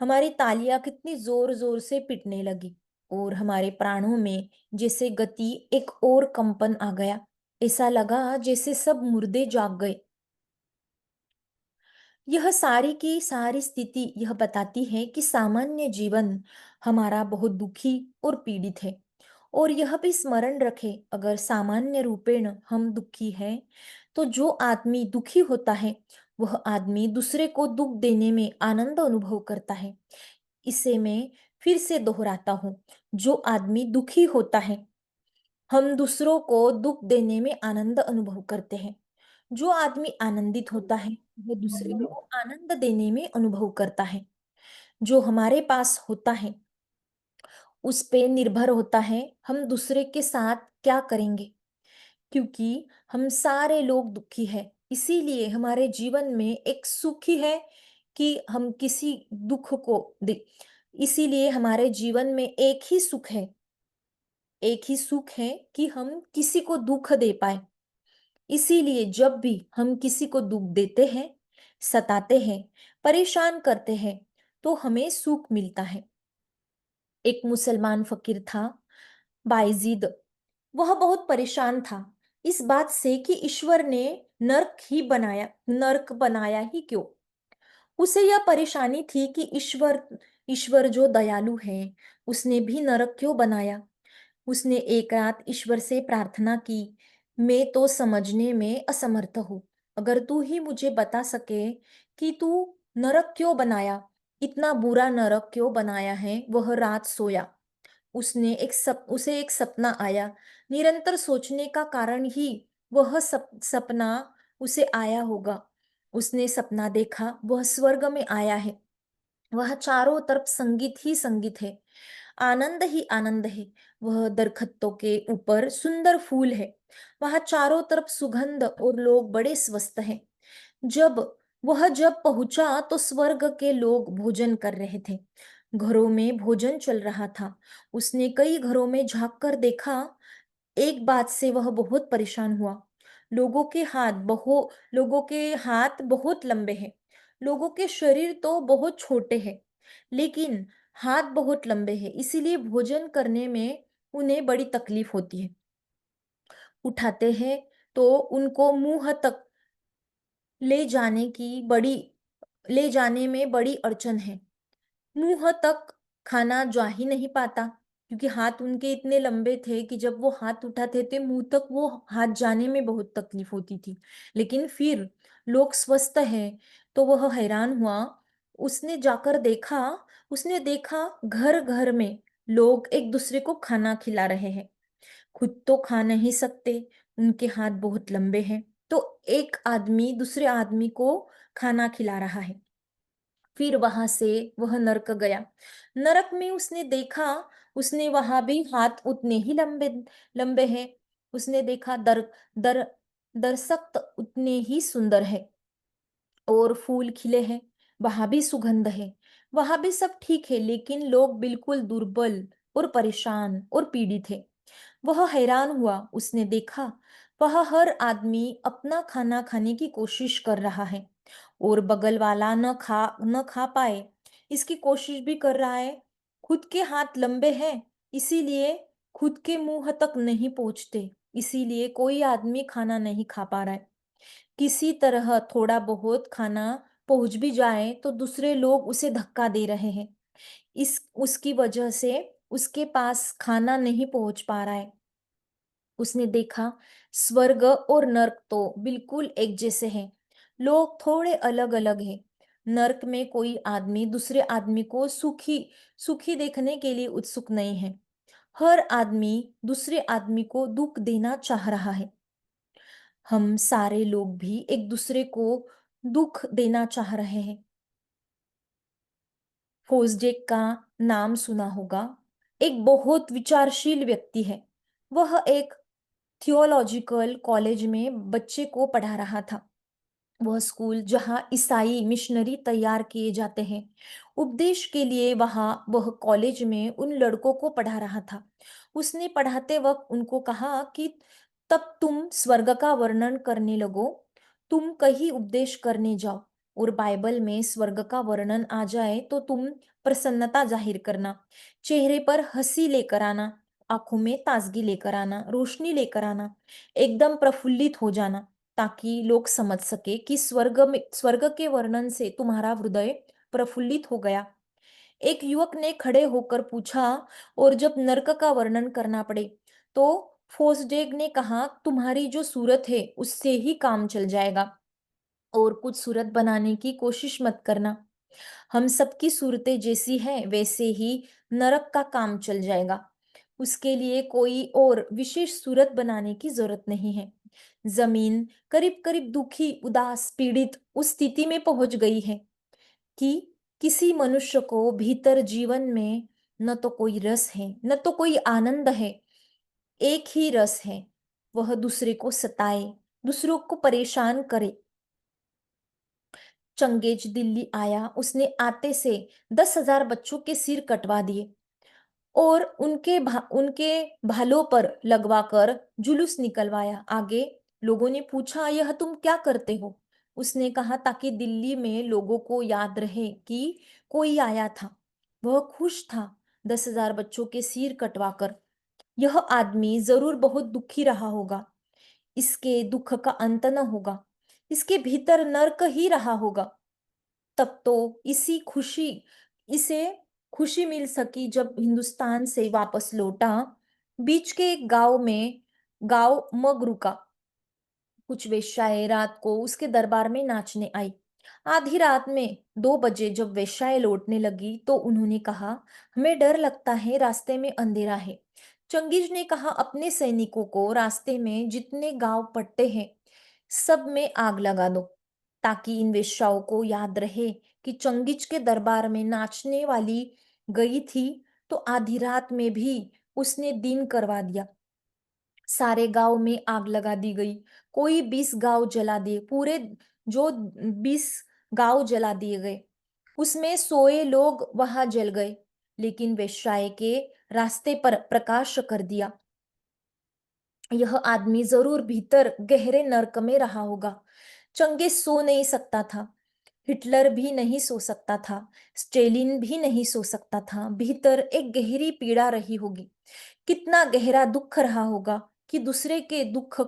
हमारी तालियां कितनी जोर जोर से पिटने लगी, और हमारे प्राणों में जैसे गति एक और कंपन आ गया। ऐसा लगा जैसे सब मुर्दे जाग गए। यह सारी की सारी स्थिति यह बताती है कि सामान्य जीवन हमारा बहुत दुखी और पीड़ित है। और यह भी स्मरण रखे, अगर सामान्य रूपेण हम दुखी हैं, तो जो आदमी दुखी होता है वह आदमी दूसरे को दुख देने में आनंद अनुभव करता है। इसे मैं फिर से दोहराता हूँ, जो आदमी दुखी होता है, हम दूसरों को दुख देने में आनंद अनुभव करते हैं। जो आदमी आनंदित होता है वो दूसरे को आनंद देने में अनुभव करता है। जो हमारे पास होता है उस पे निर्भर होता है हम दूसरे के साथ क्या करेंगे। क्योंकि हम सारे लोग दुखी हैं, इसीलिए हमारे जीवन में एक सुख ही है कि हम किसी दुख को दे। इसीलिए हमारे जीवन में एक ही सुख है, एक ही सुख है कि हम किसी को दुख दे पाए। इसीलिए जब भी हम किसी को दुख देते हैं, सताते हैं, परेशान करते हैं, तो हमें सुख मिलता है। एक मुसलमान फकीर था, बायजीद। वह बहुत परेशान था इस बात से कि ईश्वर ने नर्क बनाया ही क्यों। उसे यह परेशानी थी कि ईश्वर ईश्वर जो दयालु है, उसने भी नरक क्यों बनाया। उसने एक रात ईश्वर से प्रार्थना की, मैं तो समझने में असमर्थ हूँ, अगर तू ही मुझे बता सके कि तू नरक क्यों बनाया, इतना बुरा नरक क्यों बनाया है। वह रात सोया, उसे एक सपना आया। निरंतर सोचने का कारण ही वह सपना उसे आया होगा। उसने सपना देखा वह स्वर्ग में आया है, वह चारों तरफ संगीत ही संगीत है, आनंद ही आनंद है। वह दरख्तों के ऊपर सुंदर फूल है, वहां चारों तरफ सुगंध और लोग बड़े स्वस्थ हैं। जब जब पहुंचा तो स्वर्ग के लोग भोजन कर रहे थे, घरों में भोजन चल रहा था। उसने कई घरों में झांक कर देखा। एक बात से वह बहुत परेशान हुआ, लोगों के हाथ बहुत लंबे हैं, लोगों के शरीर तो बहुत छोटे हैं, लेकिन हाथ बहुत लंबे हैं, इसीलिए भोजन करने में उन्हें बड़ी तकलीफ होती है। उठाते हैं तो उनको मुंह तक ले जाने की बड़ी ले जाने में बड़ी अड़चन है। मुंह तक खाना जा ही नहीं पाता, क्योंकि हाथ उनके इतने लंबे थे कि जब वो हाथ उठाते थे मुंह तक वो हाथ जाने में बहुत तकलीफ होती थी। लेकिन फिर लोग स्वस्थ हैं तो वह हैरान हुआ। उसने जाकर देखा, उसने देखा घर घर में लोग एक दूसरे को खाना खिला रहे हैं। खुद तो खा नहीं सकते, उनके हाथ बहुत लंबे हैं, तो एक आदमी दूसरे आदमी को खाना खिला रहा है। फिर वहां से वह नरक गया। नरक में उसने देखा, उसने वहां भी हाथ उतने ही लंबे लंबे हैं। उसने देखा दर दर दरसख्त उतने ही सुंदर है और फूल खिले हैं, वहां भी सुगंध है, वहां भी सब ठीक है, लेकिन लोग बिल्कुल दुर्बल और परेशान और पीड़ित है। वह हैरान हुआ, उसने देखा वह हर आदमी अपना खाना खाने की कोशिश कर रहा है और बगल वाला न खा पाए इसकी कोशिश भी कर रहा है। खुद के हाथ लंबे हैं, इसीलिए खुद के मुंह तक नहीं पहुंचते, इसीलिए कोई आदमी खाना नहीं खा पा रहा है। किसी तरह थोड़ा बहुत खाना पहुंच भी जाए तो दूसरे लोग उसे धक्का दे रहे हैं, इस उसकी वजह से उसके पास खाना नहीं पहुंच पा रहा है। उसने देखा स्वर्ग और नर्क तो बिल्कुल एक जैसे हैं, लोग थोड़े अलग अलग हैं। नर्क में कोई आदमी दूसरे आदमी को सुखी सुखी देखने के लिए उत्सुक नहीं है, हर आदमी दूसरे आदमी को दुख देना चाह रहा है। हम सारे लोग भी एक दूसरे को दुख देना चाह रहे हैं। फोस्डेक का नाम सुना होगा। एक बहुत विचारशील व्यक्ति है। वह एक थियोलॉजिकल कॉलेज में बच्चे को पढ़ा रहा था। वह स्कूल जहां ईसाई मिशनरी तैयार किए जाते हैं, उपदेश के लिए वहां वह कॉलेज में उन लड़कों को पढ़ा रहा था। उसने पढ़ाते वक्त उनको कहा कि तब तुम स्वर्ग का वर्णन करने लगो, तुम कहीं उपदेश करने जाओ और बाइबल में स्वर्ग का वर्णन आ जाए तो तुम प्रसन्नता जाहिर करना, चेहरे पर हंसी लेकर आना, आंखों में ताजगी लेकर आना, रोशनी लेकर आना, एकदम प्रफुल्लित हो जाना, ताकि लोग समझ सके कि स्वर्ग के वर्णन से तुम्हारा हृदय प्रफुल्लित हो गया। एक युवक ने खड़े होकर पूछा, और जब नरक का वर्णन करना पड़े? तो फोस्डेग ने कहा, तुम्हारी जो सूरत है उससे ही काम चल जाएगा, और कुछ सूरत बनाने की कोशिश मत करना। हम सबकी सूरतें जैसी हैं वैसे ही नरक का काम चल जाएगा। उसके लिए कोई और विशेष सूरत बनाने की जरूरत नहीं है। जमीन करीब करीब दुखी, उदास, पीड़ित उस स्थिति में पहुंच गई है कि किसी मनुष्य को भीतर जीवन में न तो कोई रस है, न तो कोई आनंद है। एक ही रस है, वह दूसरे को सताए, दूसरों को परेशान करे। चंगेज दिल्ली आया, उसने आते से 10,000 बच्चों के सिर कटवा दिए और उनके भालों पर लगवाकर जुलूस निकलवाया। आगे लोगों ने पूछा, यह तुम क्या करते हो? उसने कहा, ताकि दिल्ली में लोगों को याद रहे कि कोई आया था। वह खुश था 10,000 बच्चों के सिर कटवाकर। यह आदमी जरूर बहुत दुखी रहा होगा। इसके दुख का अंत न होगा, इसके भीतर नर्क ही रहा होगा। तब तो इसे खुशी मिल सकी जब हिंदुस्तान से वापस लौटा। बीच के एक गांव मग रुका। कुछ वेश्याएं रात को उसके दरबार में नाचने आई। आधी रात में 2 बजे जब वेश्याएं लौटने लगी तो उन्होंने कहा, हमें डर लगता है, रास्ते में अंधेरा है। चंगेज ने कहा, अपने सैनिकों को रास्ते में जितने गांव पड़ते हैं सब में आग लगा दो, ताकि इन वेश्याओं को याद रहे कि चंगेज के दरबार में नाचने वाली गई थी तो आधी रात में भी उसने दिन करवा दिया। सारे गांव में आग लगा दी गई। कोई 20 गांव जला दिए, पूरे जो 20 गांव जला दिए गए। उसमें सोए लोग वहां जल गए, लेकिन वेश्याएं के रास्ते पर प्रकाश कर दिया। यह आदमी जरूर भीतर गहरे नर्क में रहा होगा। चंगेज सो नहीं सकता था, हिटलर भी नहीं सो सकता था, स्टेलिन भी नहीं सो सकता था। भीतर एक गहरी पीड़ा रही होगी। कितना गहरा दुख रहा होगा कि दूसरे के दुख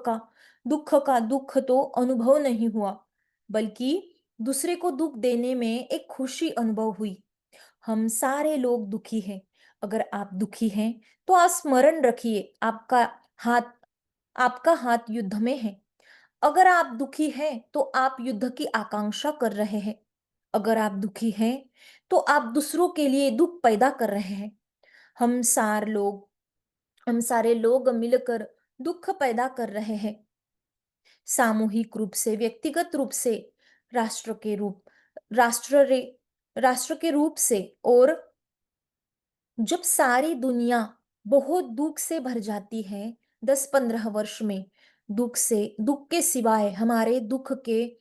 तो अनुभव नहीं हुआ, बल्कि दूसरे को दुख देने में एक खुशी अनुभव हुई। हम सारे लोग दुखी हैं। अगर आप दुखी हैं तो आप स्मरण रखिए, आपका हाथ युद्ध में है। अगर आप दुखी हैं तो आप युद्ध की आकांक्षा कर रहे हैं। अगर आप दुखी हैं तो आप दूसरों के लिए दुख पैदा कर रहे हैं। हम सारे लोग हम सारे लोग मिलकर दुख पैदा कर रहे हैं, सामूहिक रूप से, व्यक्तिगत रूप से, राष्ट्र के रूप राष्ट्र रे राष्ट्र के रूप से। और जब सारी दुनिया बहुत दुख से भर जाती है, 10-15 वर्ष में दुख के सिवाय हमारे दुख के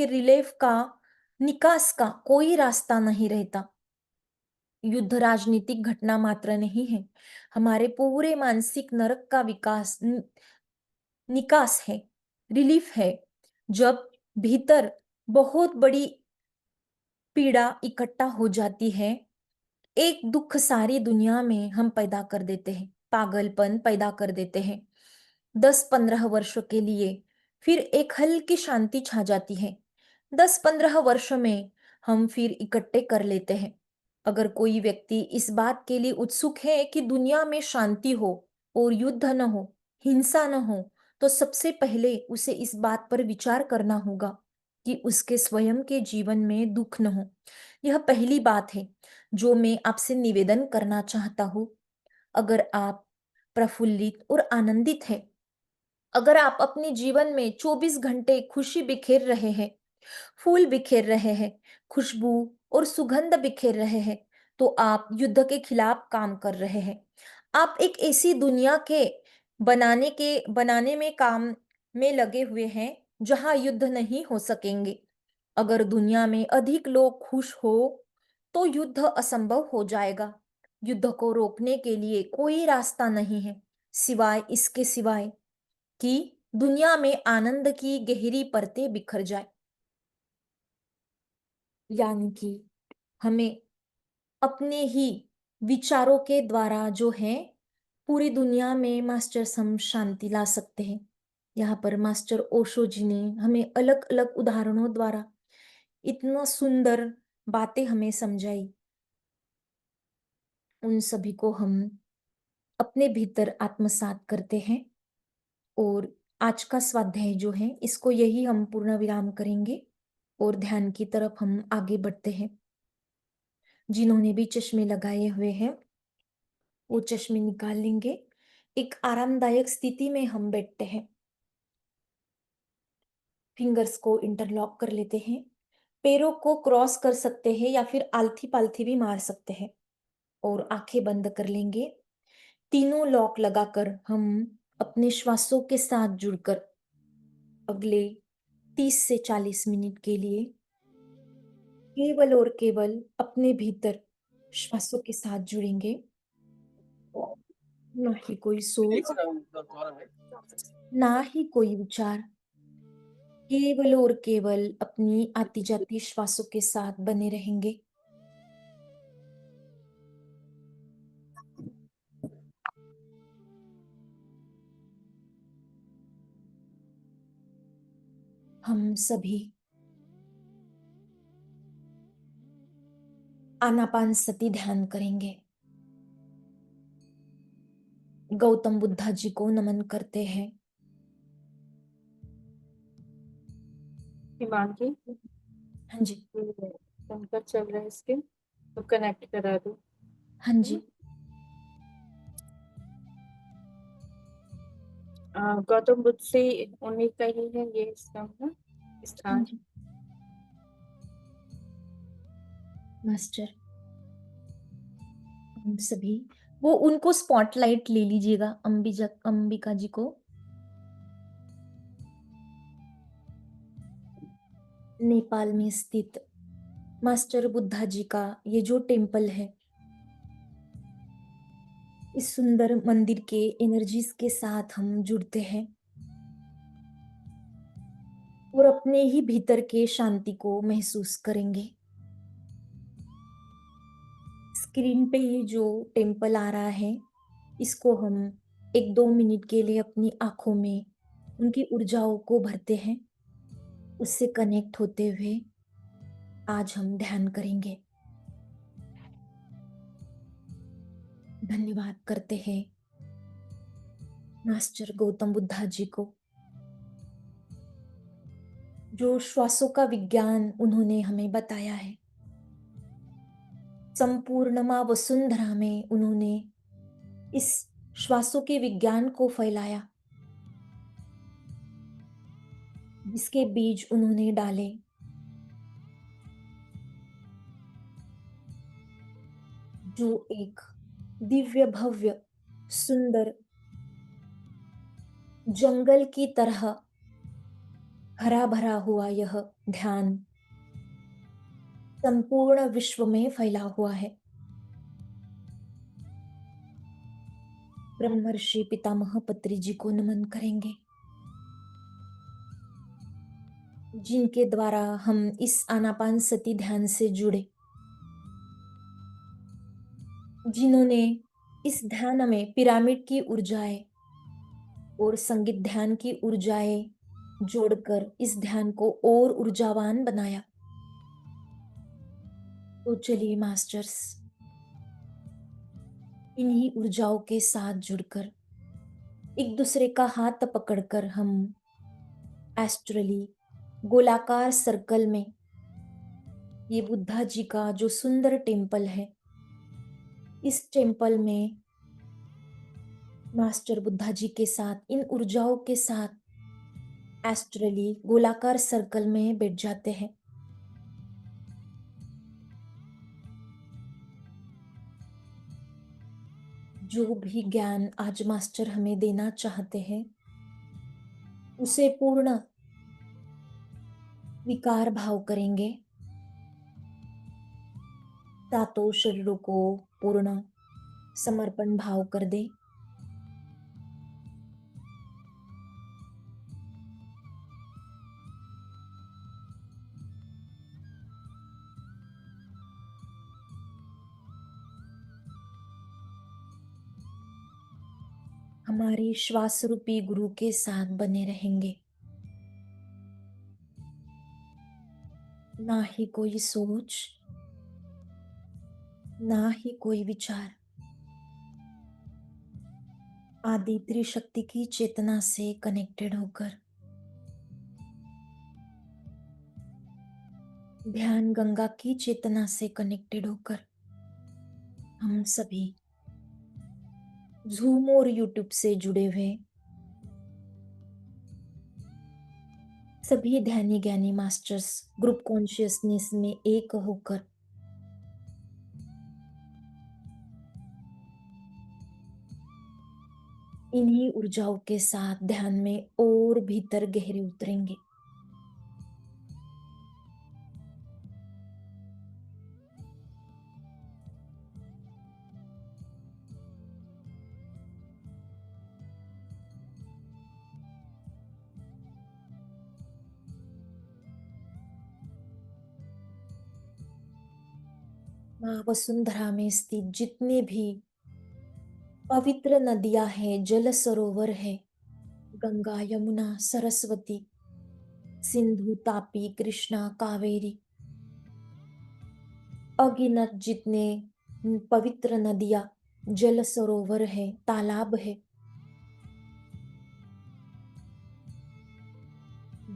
रिलीफ का, निकास का कोई रास्ता नहीं रहता। युद्ध राजनीतिक घटना मात्र नहीं है, हमारे पूरे मानसिक नरक का निकास है, रिलीफ है। जब भीतर बहुत बड़ी पीड़ा इकट्ठा हो जाती है, एक दुख सारी दुनिया में हम पैदा कर देते हैं, पागलपन पैदा कर देते हैं। 10-15 वर्षों के लिए फिर एक हल्की शांति छा जाती है। 10-15 वर्ष में हम फिर इकट्ठे कर लेते हैं। अगर कोई व्यक्ति इस बात के लिए उत्सुक है कि दुनिया में शांति हो और युद्ध न हो, हिंसा न हो, तो सबसे पहले उसे इस बात पर विचार करना होगा कि उसके स्वयं के जीवन में दुख न हो। यह पहली बात है जो मैं आपसे निवेदन करना चाहता हूँ। अगर आप प्रफुल्लित और आनंदित हैं, अगर आप अपने जीवन में 24 घंटे खुशी बिखेर रहे हैं, फूल बिखेर रहे हैं, खुशबू और सुगंध बिखेर रहे हैं, तो आप युद्ध के खिलाफ काम कर रहे हैं। आप एक ऐसी दुनिया के बनाने में काम में लगे हुए हैं जहां युद्ध नहीं हो सकेंगे। अगर दुनिया में अधिक लोग खुश हो तो युद्ध असंभव हो जाएगा। युद्ध को रोकने के लिए कोई रास्ता नहीं है सिवाय कि दुनिया में आनंद की गहरी परतें बिखर जाए। यानी कि हमें अपने ही विचारों के द्वारा जो है पूरी दुनिया में मास्टर्स हम शांति ला सकते हैं। यहाँ पर मास्टर ओशो जी ने हमें अलग अलग उदाहरणों द्वारा इतना सुंदर बातें हमें समझाई। उन सभी को हम अपने भीतर आत्मसात करते हैं और आज का स्वाध्याय जो है इसको यही हम पूर्ण विराम करेंगे और ध्यान की तरफ हम आगे बढ़ते हैं। जिन्होंने भी चश्मे लगाए हुए हैं वो चश्मे निकाल लेंगे। एक आरामदायक स्थिति में हम बैठते हैं। फिंगर्स को इंटरलॉक कर लेते हैं। पैरों को क्रॉस कर सकते हैं या फिर आलथी पालथी भी मार सकते हैं और आंखें बंद कर लेंगे। तीनों लॉक लगाकर हम अपने श्वासों के साथ जुड़कर अगले 30 से 40 मिनट के लिए केवल और केवल अपने भीतर श्वासों के साथ जुड़ेंगे। ना ही कोई सोच, ना ही कोई विचार, केवल और केवल अपनी आती जाती श्वासों के साथ बने रहेंगे। हम सभी आनापानसती ध्यान करेंगे। गौतम बुद्धा जी को नमन करते हैं। हिमांकी, हाँ जी, पंखा चल रहा है इसके, तो कनेक्ट करा दो। हाँ है जी, ना? गौतम बुद्ध से उन्हीं का ही है ये स्तंभ ना, हाँ स्थान। जी। मास्टर, हम सभी वो उनको स्पॉटलाइट ले लीजिएगा, अंबिका जी को। नेपाल में स्थित मास्टर बुद्धा जी का ये जो टेम्पल है, इस सुंदर मंदिर के एनर्जीज के साथ हम जुड़ते हैं और अपने ही भीतर के शांति को महसूस करेंगे। स्क्रीन पे ये जो टेम्पल आ रहा है, इसको हम 1-2 मिनट के लिए अपनी आंखों में उनकी ऊर्जाओं को भरते हैं। उससे कनेक्ट होते हुए आज हम ध्यान करेंगे। धन्यवाद करते हैं मास्टर गौतम बुद्धा जी को, जो श्वासों का विज्ञान उन्होंने हमें बताया है। संपूर्ण मां वसुंधरा में उन्होंने इस श्वासों के विज्ञान को फैलाया, जिसके बीज उन्होंने डाले, जो एक दिव्य भव्य सुंदर जंगल की तरह हरा भरा हुआ यह ध्यान संपूर्ण विश्व में फैला हुआ है। ब्रह्मर्षि पितामह पत्री जी को नमन करेंगे, जिनके द्वारा हम इस आनापान सती ध्यान से जुड़े, जिन्होंने इस ध्यान में पिरामिड की ऊर्जाएं और संगीत ध्यान की ऊर्जाएं जोड़कर इस ध्यान को और ऊर्जावान बनाया। तो चलिए मास्टर्स, इन्हीं ऊर्जाओं के साथ जुड़कर एक दूसरे का हाथ पकड़कर हम एस्ट्रली गोलाकार सर्कल में ये बुद्धा जी का जो सुंदर टेम्पल है, इस टेम्पल में मास्टर बुद्धा जी के साथ, इन ऊर्जाओं के साथ एस्ट्रली गोलाकार सर्कल में बैठ जाते हैं। जो भी ज्ञान आज मास्टर हमें देना चाहते हैं, उसे पूर्ण विकार भाव करेंगे। सातों शरीरों को पूर्ण समर्पण भाव कर दे। हमारे श्वास रूपी गुरु के साथ बने रहेंगे। ना ही कोई सोच, ना ही कोई विचार। आदि त्रिशक्ति की चेतना से कनेक्टेड होकर ध्यान गंगा की चेतना से कनेक्टेड होकर हम सभी जूम और यूट्यूब से जुड़े हुए सभी ध्यानी ज्ञानी मास्टर्स ग्रुप कॉन्शियसनेस में एक होकर इन्हीं ऊर्जाओं के साथ ध्यान में और भीतर गहरे उतरेंगे। माँ वसुंधरा में स्थित जितने भी पवित्र नदियां हैं, जल सरोवर है, गंगा, यमुना, सरस्वती, सिंधु, तापी, कृष्णा, कावेरी, अगिनत जितने पवित्र नदियां, जल सरोवर है, तालाब है,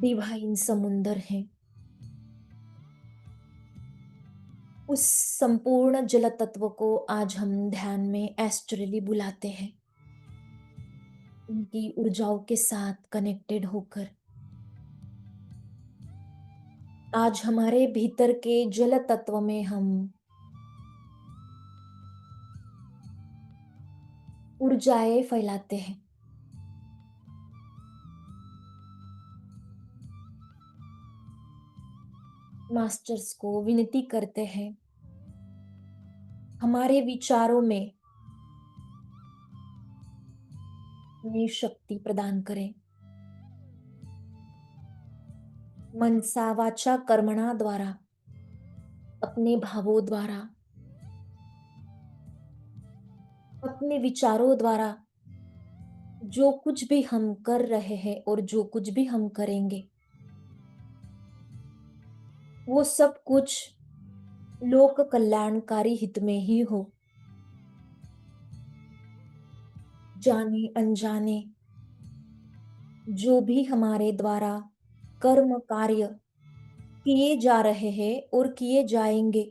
डिवाइन समुंदर है, उस संपूर्ण जल तत्व को आज हम ध्यान में एस्ट्रली बुलाते हैं। उनकी ऊर्जाओं के साथ कनेक्टेड होकर आज हमारे भीतर के जल तत्व में हम ऊर्जाएं फैलाते हैं। मास्टर्स को विनती करते हैं, हमारे विचारों में हमें शक्ति प्रदान करें। मनसा वाचा कर्मणा द्वारा, अपने भावों द्वारा, अपने विचारों द्वारा जो कुछ भी हम कर रहे हैं और जो कुछ भी हम करेंगे, वो सब कुछ लोक कल्याणकारी हित में ही हो। जाने अनजाने जो भी हमारे द्वारा कर्म कार्य किए जा रहे हैं और किए जाएंगे,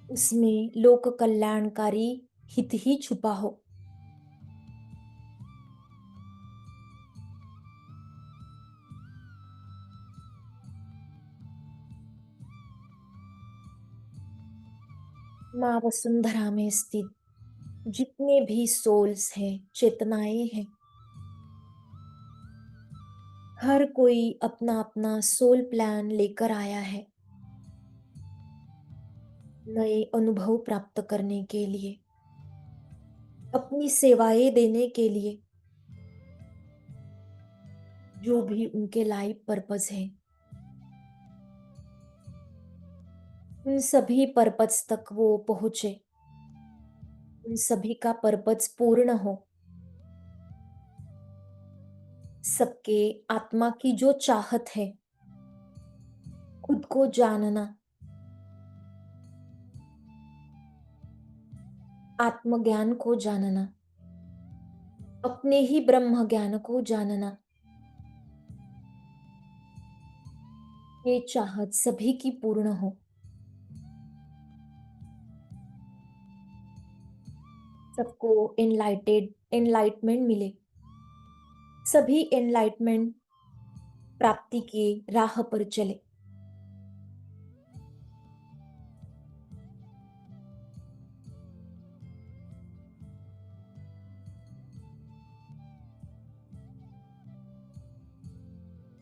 उसमें लोक कल्याणकारी हित ही छुपा हो। माँ वसुंधरा में स्थित जितने भी सोल्स हैं, चेतनाएं हैं, हर कोई अपना अपना सोल प्लान लेकर आया है नए अनुभव प्राप्त करने के लिए, अपनी सेवाएं देने के लिए, जो भी उनके लाइफ पर्पस है, उन सभी पर्पस तक वो पहुंचे, उन सभी का पर्पस पूर्ण हो। सबके आत्मा की जो चाहत है, खुद को जानना, आत्मज्ञान को जानना, अपने ही ब्रह्म ज्ञान को जानना, ये चाहत सभी की पूर्ण हो। सबको एनलाइटमेंट मिले, सभी एनलाइटमेंट प्राप्ति की राह पर चले।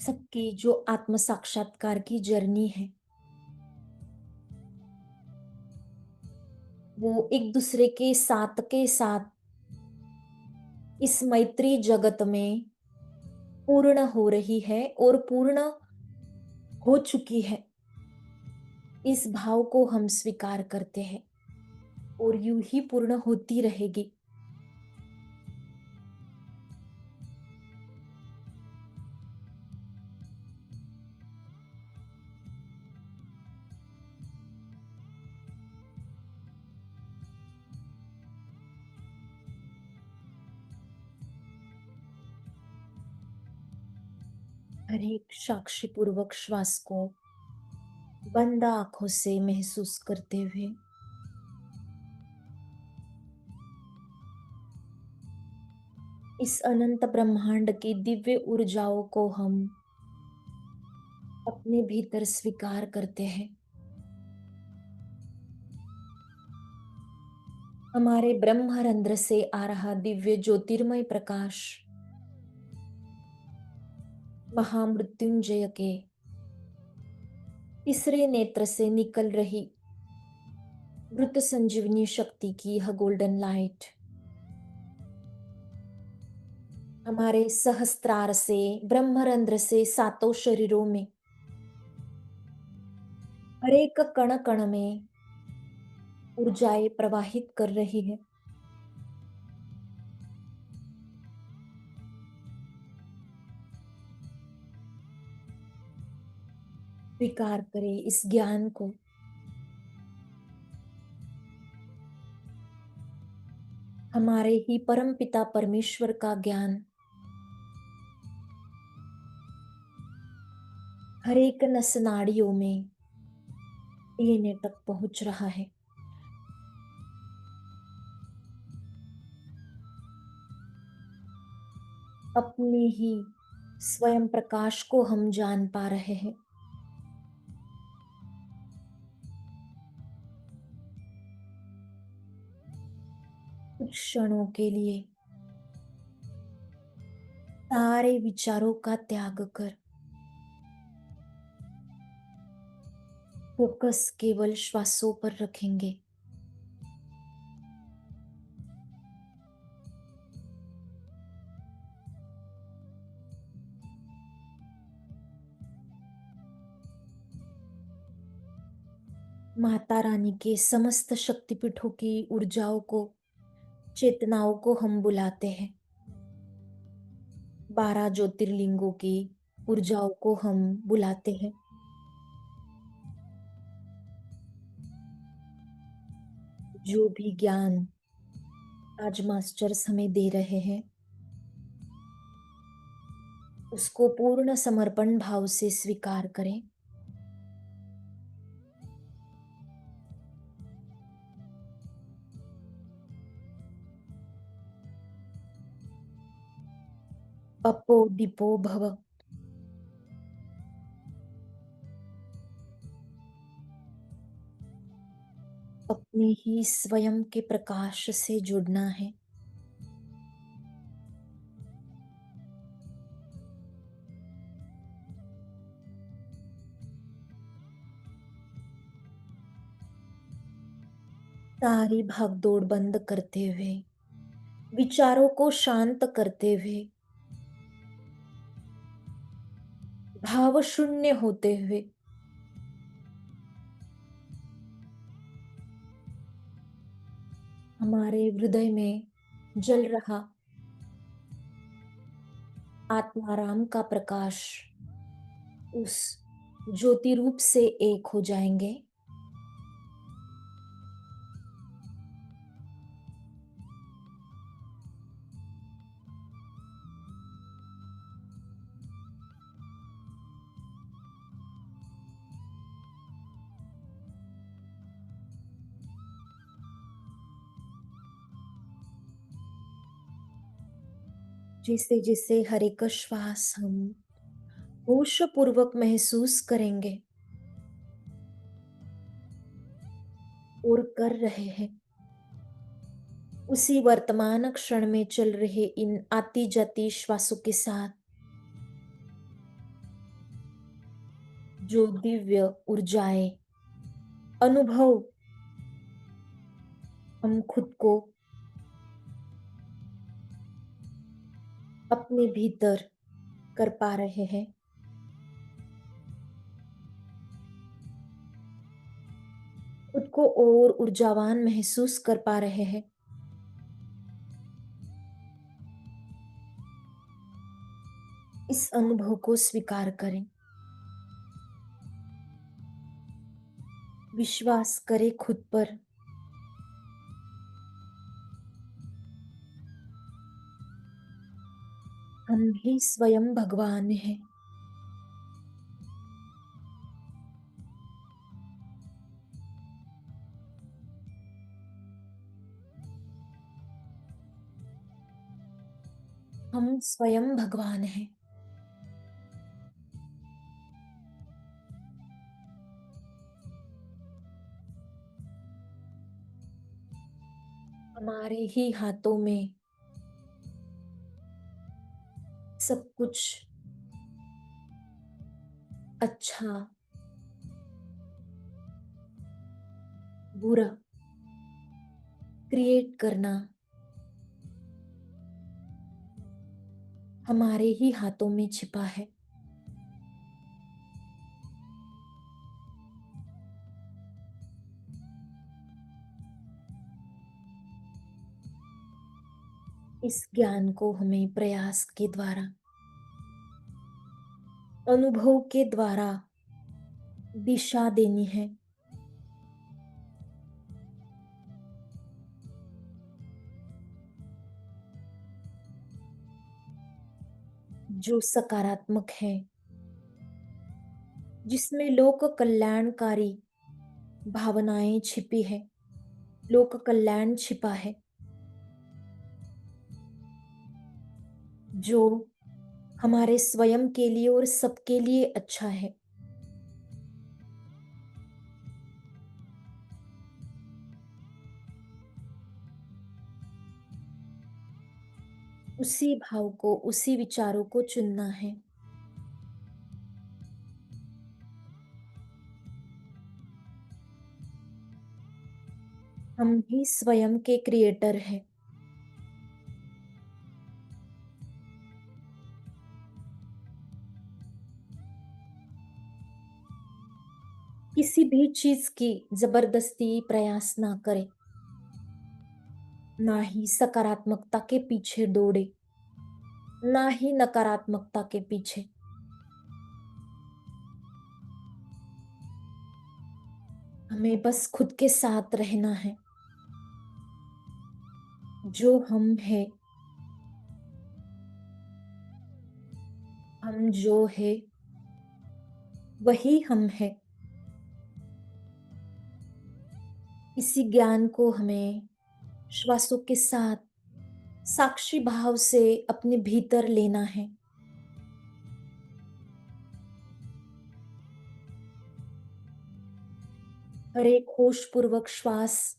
सबकी जो आत्म साक्षात्कार की जर्नी है, वो एक दूसरे के साथ इस मैत्री जगत में पूर्ण हो रही है और पूर्ण हो चुकी है। इस भाव को हम स्वीकार करते हैं और यूं ही पूर्ण होती रहेगी। हर एक साक्षी पूर्वक श्वास को बंद आंखों से महसूस करते हुए इस अनंत ब्रह्मांड की दिव्य ऊर्जाओं को हम अपने भीतर स्वीकार करते हैं। हमारे ब्रह्मरंध्र से आ रहा दिव्य ज्योतिर्मय प्रकाश महामृत्युंजय के तीसरे नेत्र से निकल रही मृत संजीवनी शक्ति की यह गोल्डन लाइट हमारे सहस्त्रार से, ब्रह्मरंध्र से सातों शरीरों में, हर एक कण कण में ऊर्जाएं प्रवाहित कर रही है। स्वीकार करें इस ज्ञान को। हमारे ही परम पिता परमेश्वर का ज्ञान हर एक नस नाड़ियों में डीएनए तक पहुंच रहा है। अपने ही स्वयं प्रकाश को हम जान पा रहे हैं। कुछ क्षणों के लिए सारे विचारों का त्याग कर फोकस केवल श्वासों पर रखेंगे। माता रानी के समस्त शक्तिपीठों की ऊर्जाओं को, चेतनाओं को हम बुलाते हैं। 12 ज्योतिर्लिंगों की ऊर्जाओं को हम बुलाते हैं। जो भी ज्ञान आज मास्टर्स हमें दे रहे हैं, उसको पूर्ण समर्पण भाव से स्वीकार करें। अपो दीपो भव। अपने ही स्वयं के प्रकाश से जुड़ना है। सारी भागदौड़ बंद करते हुए, विचारों को शांत करते हुए, भाव शून्य होते हुए हमारे हृदय में जल रहा आत्माराम का प्रकाश उस ज्योति रूप से एक हो जाएंगे। जैसे जैसे हर एक श्वास हम होशपूर्वक महसूस करेंगे और कर रहे हैं, उसी वर्तमान क्षण में चल रहे इन आती जाती श्वासों के साथ जो दिव्य ऊर्जाएं अनुभव हम खुद को अपने भीतर कर पा रहे हैं, खुद को और ऊर्जावान महसूस कर पा रहे हैं। इस अनुभव को स्वीकार करें, विश्वास करें खुद पर। हम ही स्वयं भगवान हैं। हम स्वयं भगवान हैं। हमारे ही हाथों में सब कुछ अच्छा बुरा क्रिएट करना हमारे ही हाथों में छिपा है। इस ज्ञान को हमें प्रयास के द्वारा, अनुभव के द्वारा दिशा देनी है। जो सकारात्मक है, जिसमें लोक कल्याणकारी भावनाएं छिपी है, लोक कल्याण छिपा है, जो हमारे स्वयं के लिए और सबके लिए अच्छा है। उसी भाव को, उसी विचारों को चुनना है। हम ही स्वयं के क्रिएटर हैं। किसी भी चीज की जबरदस्ती प्रयास ना करें, ना ही सकारात्मकता के पीछे दौड़े, ना ही नकारात्मकता के पीछे। हमें बस खुद के साथ रहना है। जो हम हैं, हम जो है वही हम हैं। इसी ज्ञान को हमें श्वासों के साथ साक्षी भाव से अपने भीतर लेना है। हर एक होशपूर्वक श्वास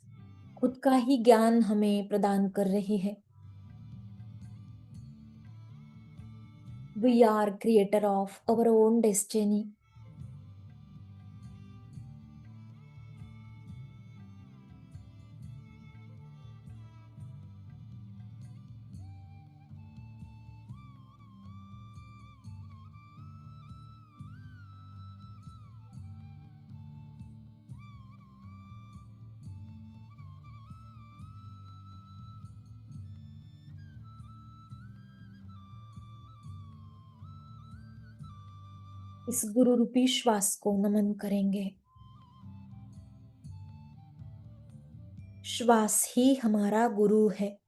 खुद का ही ज्ञान हमें प्रदान कर रही है। We are creator of our own destiny. इस गुरु रूपी श्वास को नमन करेंगे। श्वास ही हमारा गुरु है।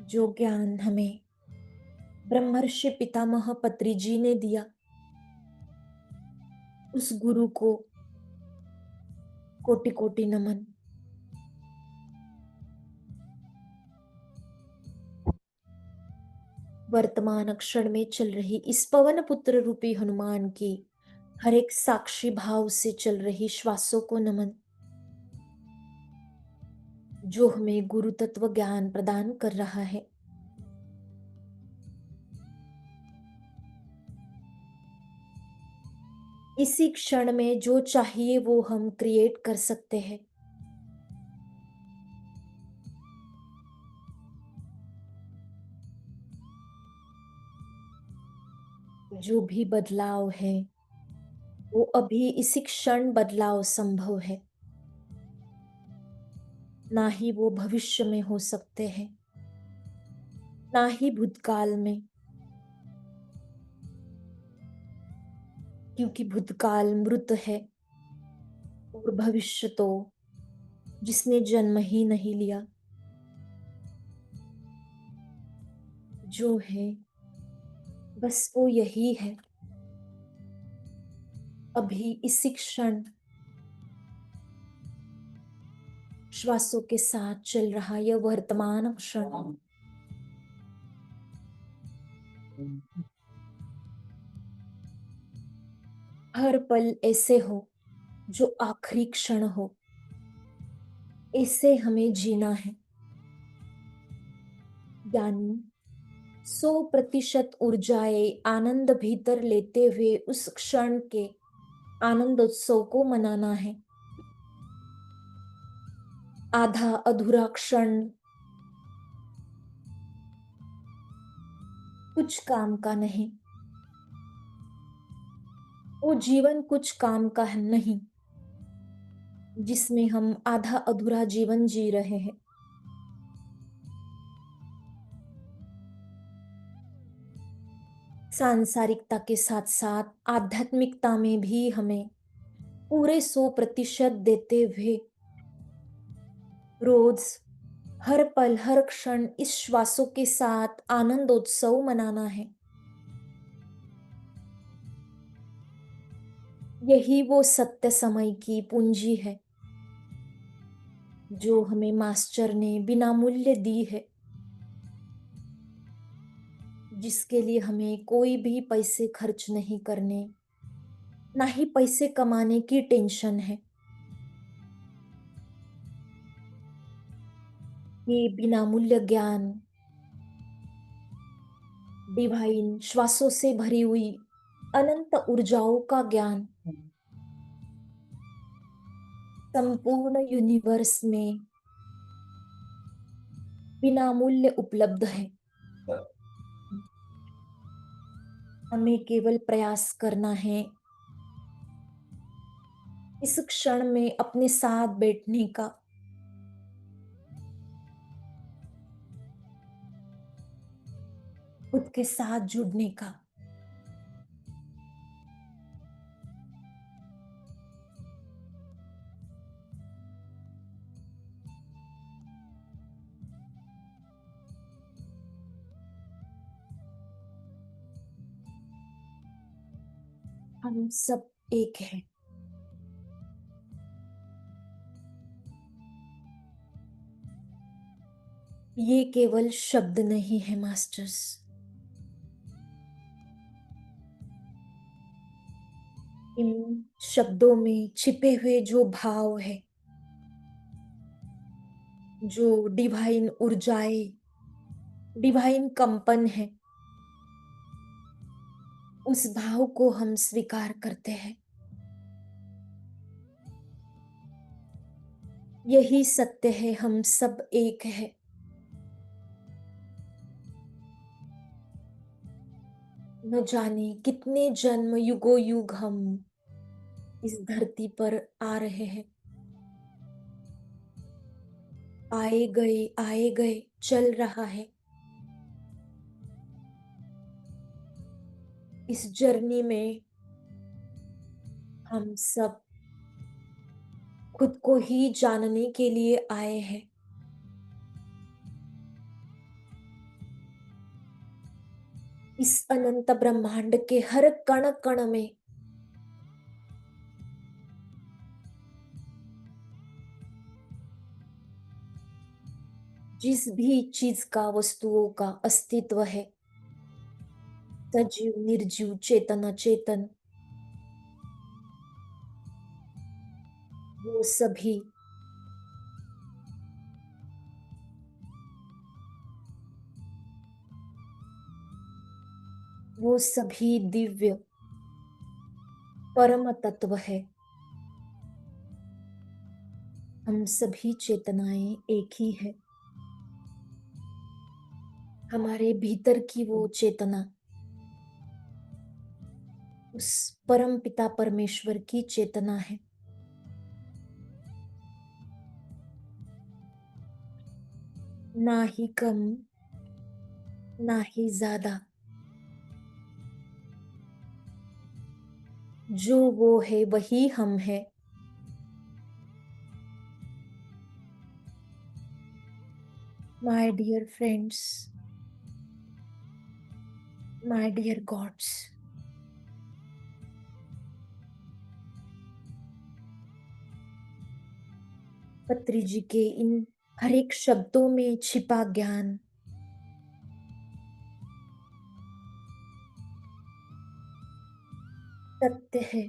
जो ज्ञान हमें ब्रह्मर्षि पितामह पत्री जी ने दिया, उस गुरु को कोटि कोटि नमन। वर्तमान क्षण में चल रही इस पवन पुत्र रूपी हनुमान की हर एक साक्षी भाव से चल रही श्वासों को नमन, जो हमें गुरु तत्व ज्ञान प्रदान कर रहा है। इसी क्षण में जो चाहिए वो हम क्रिएट कर सकते हैं। जो भी बदलाव है वो अभी इसी क्षण बदलाव संभव है, ना ही वो भविष्य में हो सकते हैं, ना ही भूतकाल में, क्योंकि भूतकाल मृत है और भविष्य तो जिसने जन्म ही नहीं लिया। जो है बस वो यही है, अभी इसी क्षण श्वासों के साथ चल रहा यह वर्तमान क्षण। हर पल ऐसे हो जो आखिरी क्षण हो, ऐसे हमें जीना है। यानी 100% ऊर्जाएं आनंद भीतर लेते हुए उस क्षण के आनंदोत्सव को मनाना है। आधा अधूरा क्षण कुछ काम का नहीं, वो जीवन कुछ काम का है नहीं जिसमें हम आधा अधूरा जीवन जी रहे हैं। सांसारिकता के साथ साथ आध्यात्मिकता में भी हमें पूरे 100% देते हुए रोज हर पल हर क्षण इस श्वासों के साथ आनंदोत्सव मनाना है। यही वो सत्य समय की पूंजी है जो हमें मास्टर ने बिना मूल्य दी है, जिसके लिए हमें कोई भी पैसे खर्च नहीं करने, ना ही पैसे कमाने की टेंशन है। ये बिना मूल्य ज्ञान डिवाइन श्वासों से भरी हुई अनंत ऊर्जाओं का ज्ञान संपूर्ण यूनिवर्स में बिना मूल्य उपलब्ध है। हमें केवल प्रयास करना है इस क्षण में अपने साथ बैठने का, खुद के साथ जुड़ने का। हम सब एक हैं। ये केवल शब्द नहीं है मास्टर्स, इन शब्दों में छिपे हुए जो भाव है, जो डिवाइन ऊर्जाएं, डिवाइन कंपन है, उस भाव को हम स्वीकार करते हैं। यही सत्य है, हम सब एक है। न जाने कितने जन्म युगों युग हम इस धरती पर आ रहे हैं, आए गए चल रहा है। इस जर्नी में हम सब खुद को ही जानने के लिए आए हैं। इस अनंत ब्रह्मांड के हर कण कण में जिस भी चीज का, वस्तुओं का अस्तित्व है, सजीव, निर्जीव, चेतन, अचेतन, वो सभी दिव्य परम तत्व है। हम सभी चेतनाएं एक ही है। हमारे भीतर की वो चेतना उस परम पिता परमेश्वर की चेतना है। ना ही कम, ना ही ज्यादा। जो वो है वही हम है। My dear friends, my dear gods, पत्री जी के इन हर एक शब्दों में छिपा ज्ञान सत्य है।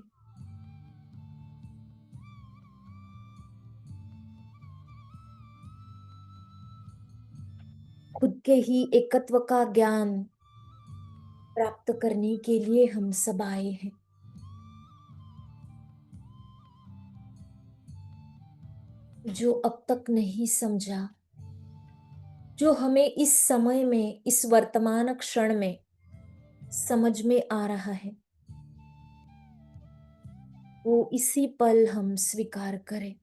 खुद के ही एकत्व का ज्ञान प्राप्त करने के लिए हम सब आए हैं। जो अब तक नहीं समझा, जो हमें इस समय में, इस वर्तमान क्षण में समझ में आ रहा है, वो इसी पल हम स्वीकार करें।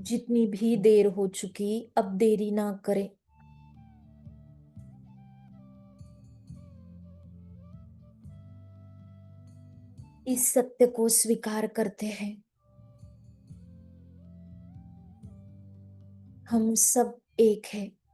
जितनी भी देर हो चुकी, अब देरी ना करें। इस सत्य को स्वीकार करते हैं। हम सब एक है।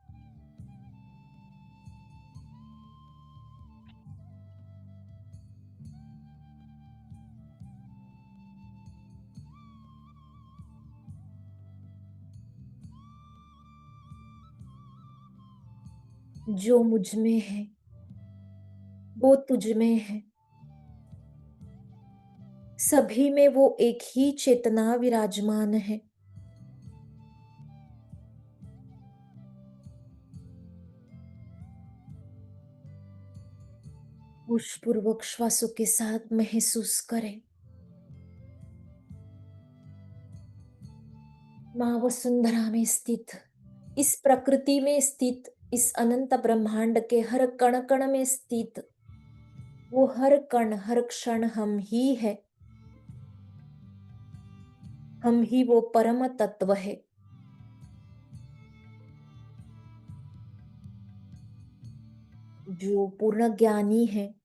जो मुझ में है वो तुझ में है। सभी में वो एक ही चेतना विराजमान है। होशपूर्वक श्वासों के साथ महसूस करें। माँ वसुंधरा में स्थित, इस प्रकृति में स्थित, इस अनंत ब्रह्मांड के हर कण कण में स्थित वो हर कण हर क्षण हम ही है। हम ही वो परम तत्व है। जो पूर्ण ज्ञानी है।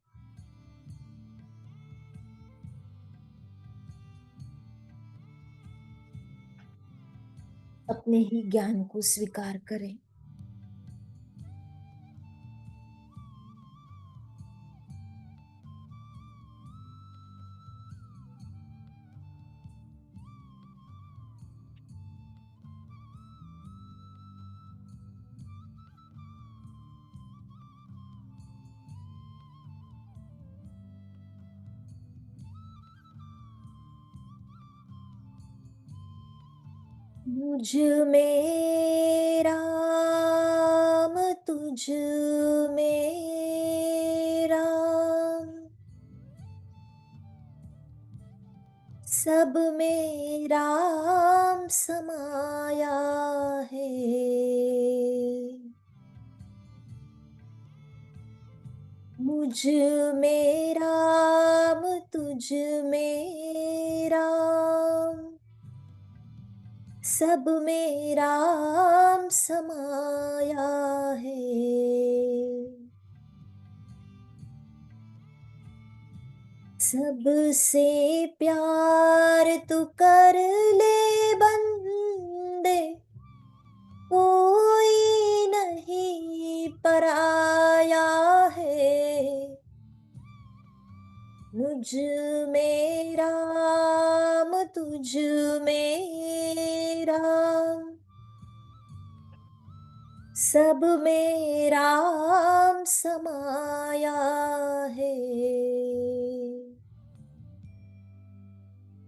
अपने ही ज्ञान को स्वीकार करें। मुझ में राम, तुझ में राम, सब में राम समाया है। मुझ में राम, तुझ में राम, सब में राम समाया है। सबसे प्यार तू कर ले बंदे, कोई नहीं पराया है। मुझ में राम, तुझ में राम, सब में राम समाया है,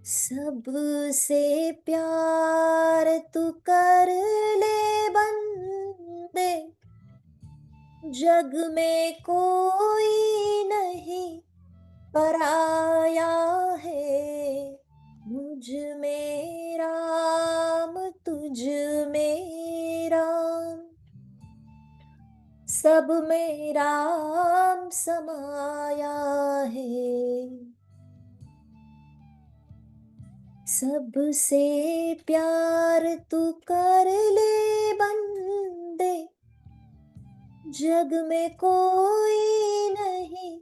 सबसे प्यार तू कर ले बंदे, जग में कोई नहीं पराया है। मुझ में राम, तुझ में राम, सब में राम समाया है, सबसे प्यार तू कर ले बंदे, जग में कोई नहीं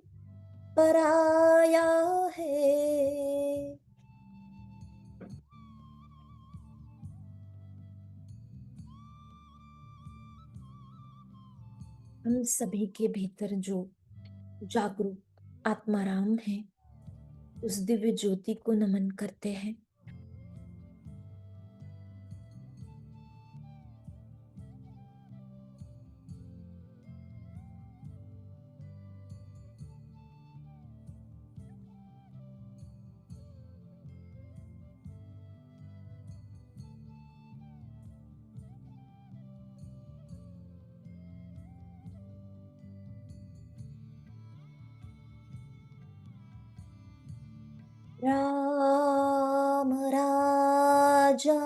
पराया है। हम सभी के भीतर जो जागरूक आत्माराम है, उस दिव्य ज्योति को नमन करते हैं। राम राजा,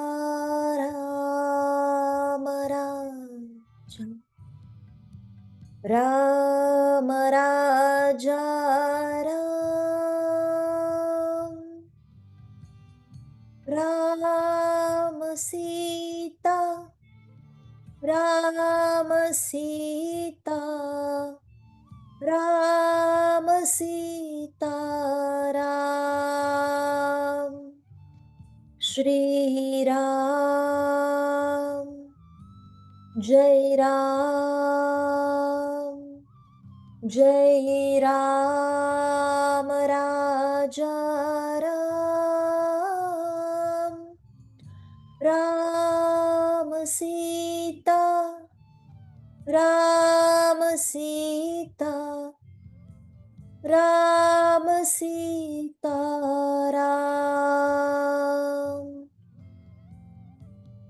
राम राजा, राम राजा, राम, राम सीता, राम सीता, राम सीता, राम, श्री राम, जय राम, जय राम राजा, राम, राम सीता, राम सीता, राम सीता, राम,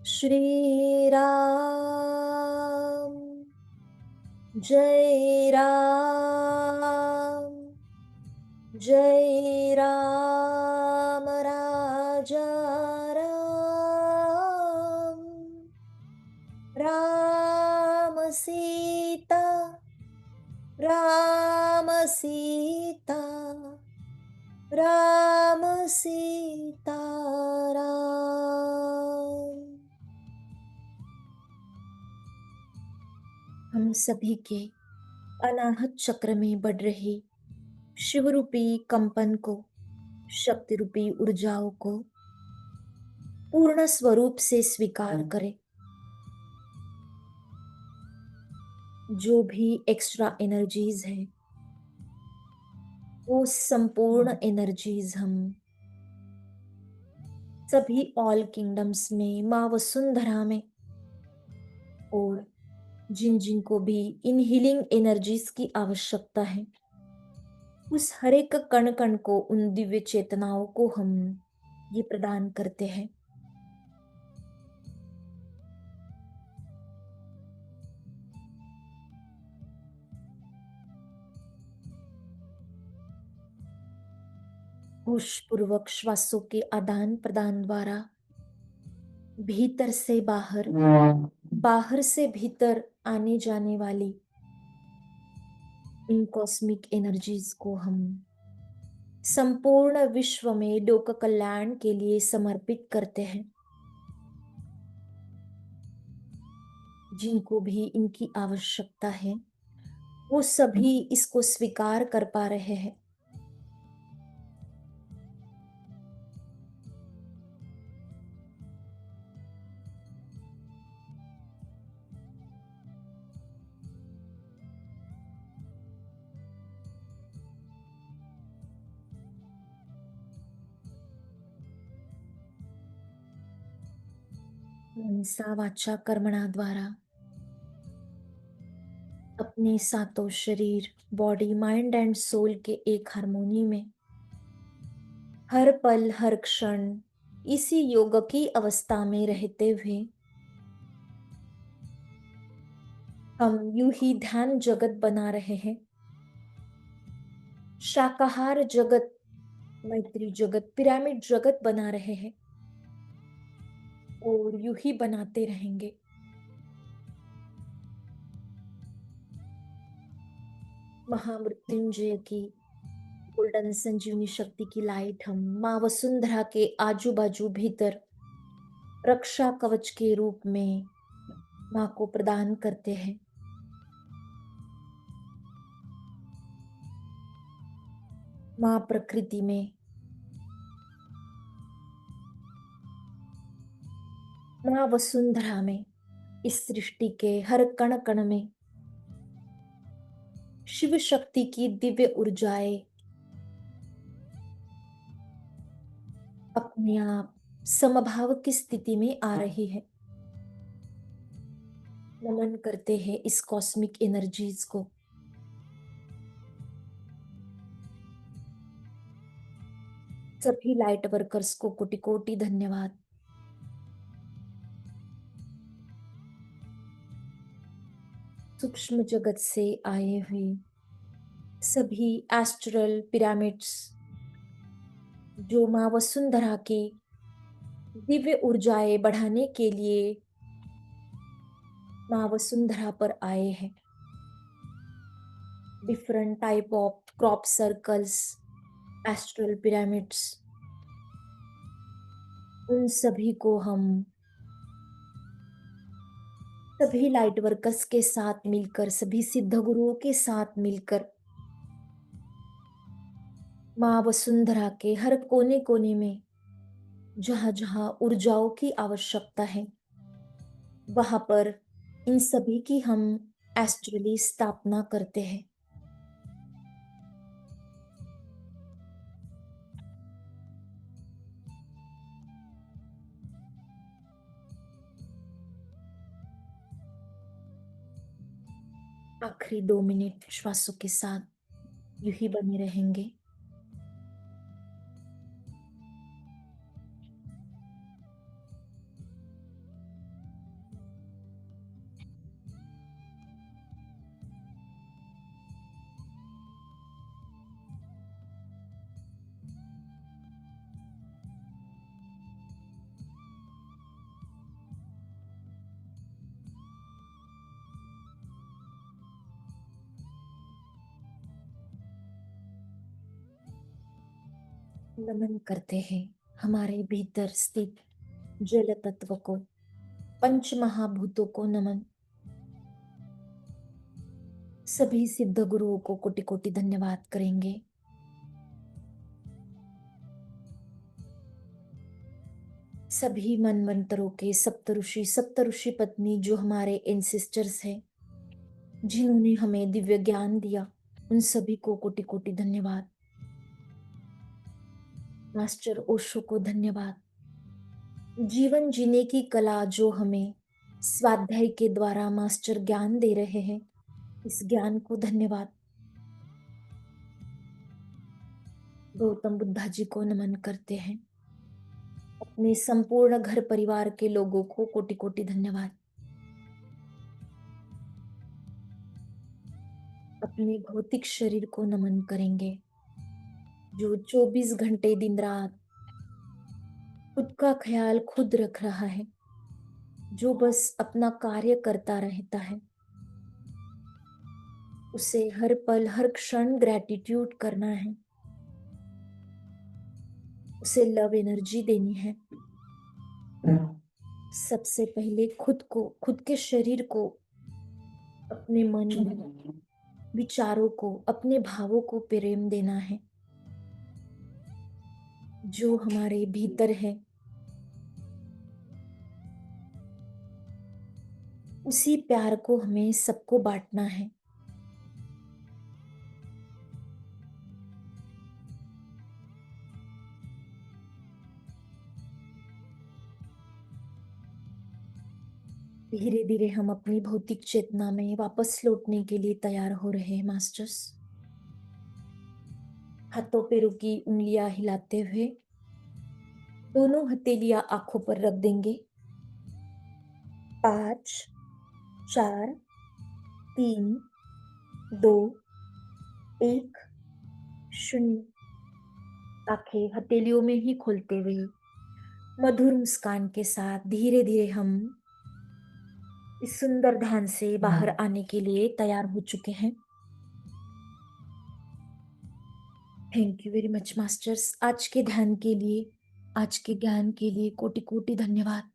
श्री राम, जय राम, जय राम राजा, राम, राम सीता, राम सीता, राम सीता, राम। हम सभी के अनाहत चक्र में बढ़ रही शिवरूपी कंपन को, शक्ति रूपी ऊर्जाओं को पूर्ण स्वरूप से स्वीकार करें। जो भी एक्स्ट्रा एनर्जीज है, वो संपूर्ण एनर्जीज हम सभी ऑल किंगडम्स में, माँ वसुंधरा में, और जिन जिन को भी इन हीलिंग एनर्जीज की आवश्यकता है, उस हर एक कण कण को, उन दिव्य चेतनाओं को हम ये प्रदान करते हैं। होशपूर्वक श्वासों के आदान प्रदान द्वारा भीतर से बाहर, बाहर से भीतर आने जाने वाली इन कॉस्मिक एनर्जीज को हम संपूर्ण विश्व में लोक कल्याण के लिए समर्पित करते हैं। जिनको भी इनकी आवश्यकता है, वो सभी इसको स्वीकार कर पा रहे हैं। मनसा वाचा कर्मणा द्वारा अपने सातों शरीर, बॉडी, माइंड एंड सोल के एक हार्मोनी में हर पल हर क्षण इसी योग की अवस्था में रहते हुए हम यूं ही ध्यान जगत बना रहे हैं। शाकाहार जगत, मैत्री जगत, पिरामिड जगत बना रहे हैं और यूं ही बनाते रहेंगे। महामृत्युंजय की गोल्डन संजीवनी शक्ति की लाइट हम माँ वसुंधरा के आजू बाजू भीतर रक्षा कवच के रूप में माँ को प्रदान करते हैं। माँ प्रकृति में, माँ वसुंधरा में, इस सृष्टि के हर कण कण में शिव शक्ति की दिव्य ऊर्जाएं अपने आप समभाव की स्थिति में आ रही है। नमन करते हैं इस कॉस्मिक एनर्जीज को। सभी लाइट वर्कर्स को कोटि कोटि धन्यवाद। सूक्ष्म जगत से आए हुए सभी एस्ट्रल पिरामिड्स जो माँ वसुंधरा की दिव्य ऊर्जाएं बढ़ाने के लिए माँ वसुंधरा पर आए हैं। Different type of crop circles, astral pyramids, उन सभी को हम सभी लाइट वर्कर्स के साथ मिलकर, सभी सिद्ध गुरुओं के साथ मिलकर माँ वसुंधरा के हर कोने कोने में जहां जहां ऊर्जाओं की आवश्यकता है वहां पर इन सभी की हम एस्ट्रली स्थापना करते हैं। आखिरी 2 मिनट श्वासों के साथ यूं ही बने रहेंगे। नमन करते हैं हमारे भीतर स्थित जल तत्व को, पंच महाभूतों को नमन। सभी सिद्ध गुरुओं को कोटि कोटि धन्यवाद करेंगे। सभी मनवंतरों के सप्तऋषि पत्नी जो हमारे एंसेस्टर्स हैं, जिन्होंने हमें दिव्य ज्ञान दिया, उन सभी को कोटि कोटि धन्यवाद। मास्टर ओशो को धन्यवाद। जीवन जीने की कला जो हमें स्वाध्याय के द्वारा मास्टर ज्ञान दे रहे हैं, इस ज्ञान को धन्यवाद। गौतम बुद्धा जी को नमन करते हैं। अपने संपूर्ण घर परिवार के लोगों को कोटि कोटि धन्यवाद। अपने भौतिक शरीर को नमन करेंगे जो 24 घंटे दिन रात खुद का ख्याल खुद रख रहा है, जो बस अपना कार्य करता रहता है। उसे हर पल हर क्षण ग्रैटिट्यूड करना है, उसे लव एनर्जी देनी है। सबसे पहले खुद को, खुद के शरीर को, अपने मन, विचारों को, अपने भावों को प्रेम देना है। जो हमारे भीतर है उसी प्यार को हमें सबको बांटना है। धीरे धीरे हम अपनी भौतिक चेतना में वापस लौटने के लिए तैयार हो रहे हैं मास्टर्स। हाथों पैरों की उंगलियां हिलाते हुए दोनों हथेलियां आंखों पर रख देंगे। 5, 4, 3, 2, 1, 0। आंखें हथेलियों में ही खोलते हुए मधुर मुस्कान के साथ धीरे धीरे हम इस सुंदर ध्यान से बाहर आने के लिए तैयार हो चुके हैं। Thank you very much masters, आज के ध्यान के लिए, आज के ज्ञान के लिए कोटि कोटि धन्यवाद।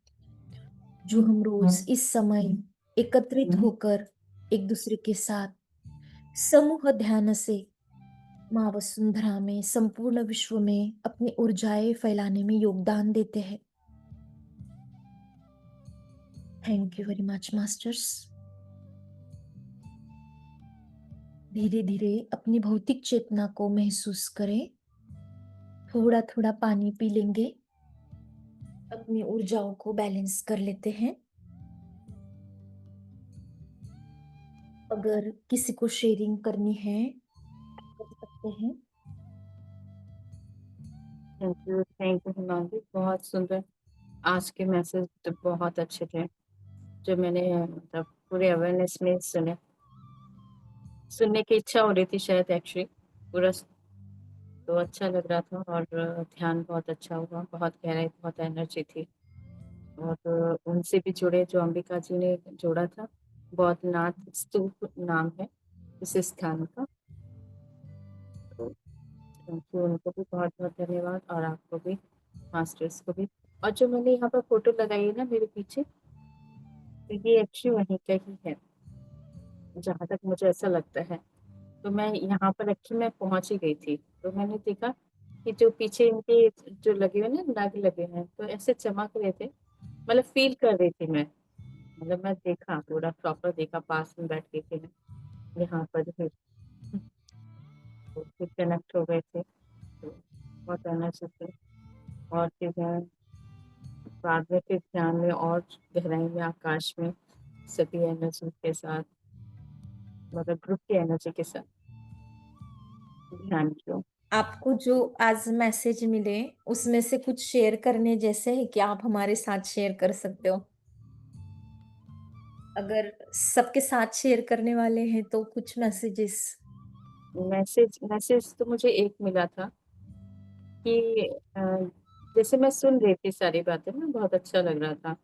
जो हम रोज इस समय एकत्रित होकर एक दूसरे के साथ समूह ध्यान से माँ वसुंधरा में, संपूर्ण विश्व में अपनी ऊर्जाएं फैलाने में योगदान देते हैं। Thank you very much masters. धीरे धीरे अपनी भौतिक चेतना को महसूस करें। थोड़ा थोड़ा पानी पी लेंगे, अपनी ऊर्जाओं को बैलेंस कर लेते हैं। अगर किसी को शेयरिंग करनी है कर सकते हैं। थैंक यू हिमांशु, बहुत सुंदर। आज के मैसेज तो बहुत अच्छे थे, जो मैंने मतलब पूरे अवेयरनेस में सुनने की इच्छा हो रही थी शायद एक्चुअली पूरा। तो अच्छा लग रहा था और ध्यान बहुत अच्छा हुआ, बहुत गहराई, बहुत एनर्जी थी। और उनसे भी जुड़े जो अंबिका जी ने जोड़ा था, बौद्धनाथ स्तूप नाम है इस स्थान का। तो उनको उनको भी बहुत बहुत धन्यवाद, और आपको भी, मास्टर्स को भी। और जो मैंने यहाँ पर फोटो लगाई है ना मेरे पीछे, तो ये एक्चुअली वहीं का ही है, जहाँ तक मुझे ऐसा लगता है। तो मैं यहाँ पर एक्चुअली मैं पहुंच ही गई थी, तो मैंने देखा कि जो पीछे इनके जो लगे हुए ना नग लगे हैं, तो ऐसे चमक रहे थे, मतलब फील कर रही थी मैं। मतलब मैं देखा, पूरा प्रॉपर देखा, पास में बैठ के थे मैं यहाँ पर ही। तो फिर कनेक्ट हो गए थे, तो बहुत एनर्जी थी। और फिर मैं बाद में फिर ध्यान में और गहराई में आकाश में सभी एनर्जी के साथ, मतलब ग्रुप की एनर्जी के साथ ध्यान किया। आपको जो आज मैसेज मिले उसमें से कुछ शेयर करने जैसे है कि आप हमारे साथ शेयर कर सकते हो। अगर सबके साथ शेयर करने वाले हैं तो कुछ मैसेजेस। मैसेज मैसेज तो मुझे एक मिला था कि जैसे मैं सुन रही थी सारी बातें ना, बहुत अच्छा लग रहा था।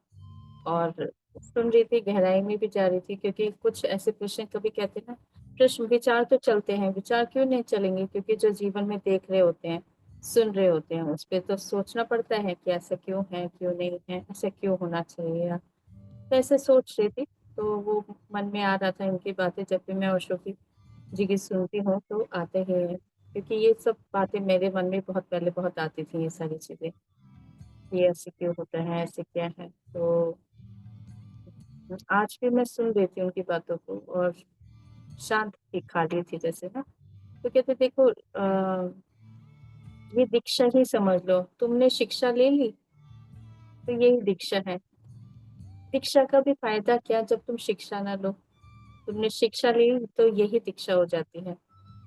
और सुन रही थी, गहराई में भी जा रही थी, क्योंकि कुछ ऐसे प्रश्न कभी कहते हैं ना, प्रश्न विचार तो चलते हैं, विचार क्यों नहीं चलेंगे, क्योंकि जो जीवन में देख रहे होते हैं, सुन रहे होते हैं, उस पर तो सोचना पड़ता है कि ऐसा क्यों है, क्यों नहीं है, ऐसा क्यों होना चाहिए। तो ऐसे सोच रही थी, तो वो मन में आ रहा था इनकी बातें। जब भी मैं ओशो की जी की सुनती हूँ तो आते ही हैं, क्योंकि ये सब बातें मेरे मन में बहुत पहले बहुत आती थी, ये सारी चीजें, ये ऐसे क्यों होता है, ऐसे क्या है। तो आज भी मैं सुन रही थी उनकी बातों को, और शांत थी, खाली थी जैसे ना। तो कहते देखो, ये दीक्षा ही समझ लो, तुमने शिक्षा ले ली तो यही दीक्षा है। दीक्षा का भी फायदा क्या जब तुम शिक्षा ना लो। तुमने शिक्षा ली तो यही दीक्षा हो जाती है।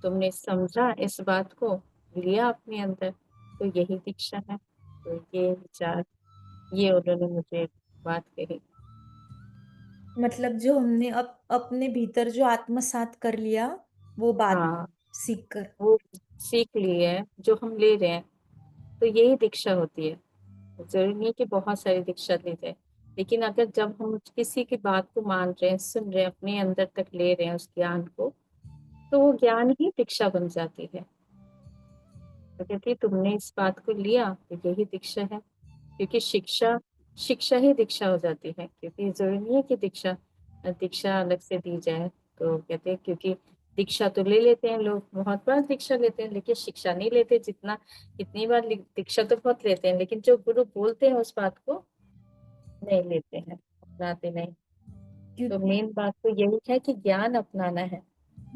तुमने समझा इस बात को, लिया अपने अंदर, तो यही दीक्षा है। तो ये विचार, ये उन्होंने मुझे बात कही। मतलब जो हमने अपने भीतर जो आत्मसात कर लिया वो बात हाँ, सीख कर। वो सीख ली है जो हम ले रहे हैं, तो यही दीक्षा होती है। जरूरी नहीं कि बहुत सारी दीक्षा ली जाए, लेकिन अगर जब हम किसी की बात को मान रहे हैं, सुन रहे हैं, अपने अंदर तक ले रहे हैं उस ज्ञान को, तो वो ज्ञान ही दीक्षा बन जाती है। तो कहती है, तुमने इस बात को लिया तो यही दीक्षा है। क्योंकि शिक्षा, शिक्षा ही दीक्षा हो जाती है, क्योंकि जरूरी नहीं है कि दीक्षा दीक्षा अलग से दी जाए। तो कहते हैं, क्योंकि दीक्षा तो ले लेते हैं लोग, बहुत बार दीक्षा लेते हैं, लेकिन शिक्षा नहीं लेते। जितना इतनी बार दीक्षा तो बहुत लेते हैं, लेकिन जो गुरु बोलते हैं उस बात को नहीं लेते हैं, अपनाते नहीं। तो क्योंकि मेन बात तो यही है कि ज्ञान अपनाना है,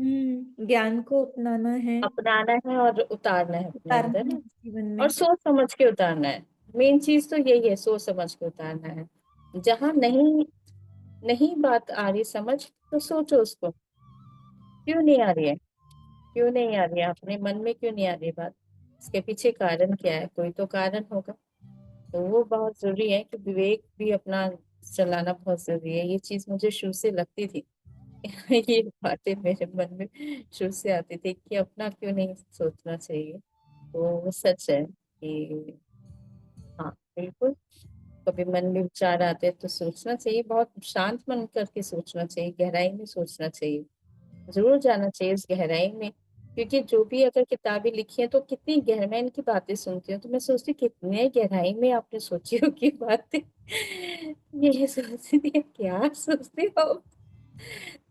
ज्ञान को अपनाना है, अपनाना है और उतारना है अपने उतारना अंदर है ना। जीवन और में। सोच समझ के उतारना है। मेन चीज तो यही है, सोच समझ के उतारना है। जहाँ नहीं नहीं बात आ रही समझ, तो सोचो उसको, क्यों नहीं आ रही है? क्यों नहीं आ रही है? अपने मन में क्यों नहीं आ रही बात? इसके पीछे कारण क्या है? कोई तो कारण होगा। तो वो बहुत ज़रूरी है कि विवेक भी अपना चलाना बहुत ज़रूरी है। ये चीज़ मुझे शुरू से लगती थी। ये बातें मेरे मन में शुरू से आती थी कि अपना क्यों नहीं सोचना चाहिए। तो वो सच है कि हाँ, बिल्कुल, कभी मन में विचार आते हैं तो सोचना चाहिए, बहुत शांत मन करके सोचना चाहिए, गहराई में सोचना चाहिए। ज़रूर जाना चाहिए उस गहराई में, क्योंकि जो भी अगर किताबें लिखी हैं तो कितनी गहराई मैं इनकी बातें सुनती हूँ, तो मैं सोचती हूँ कितने गहराई में आपने सोची होगी बातें। ये सोचती है क्या सोचती हो आप?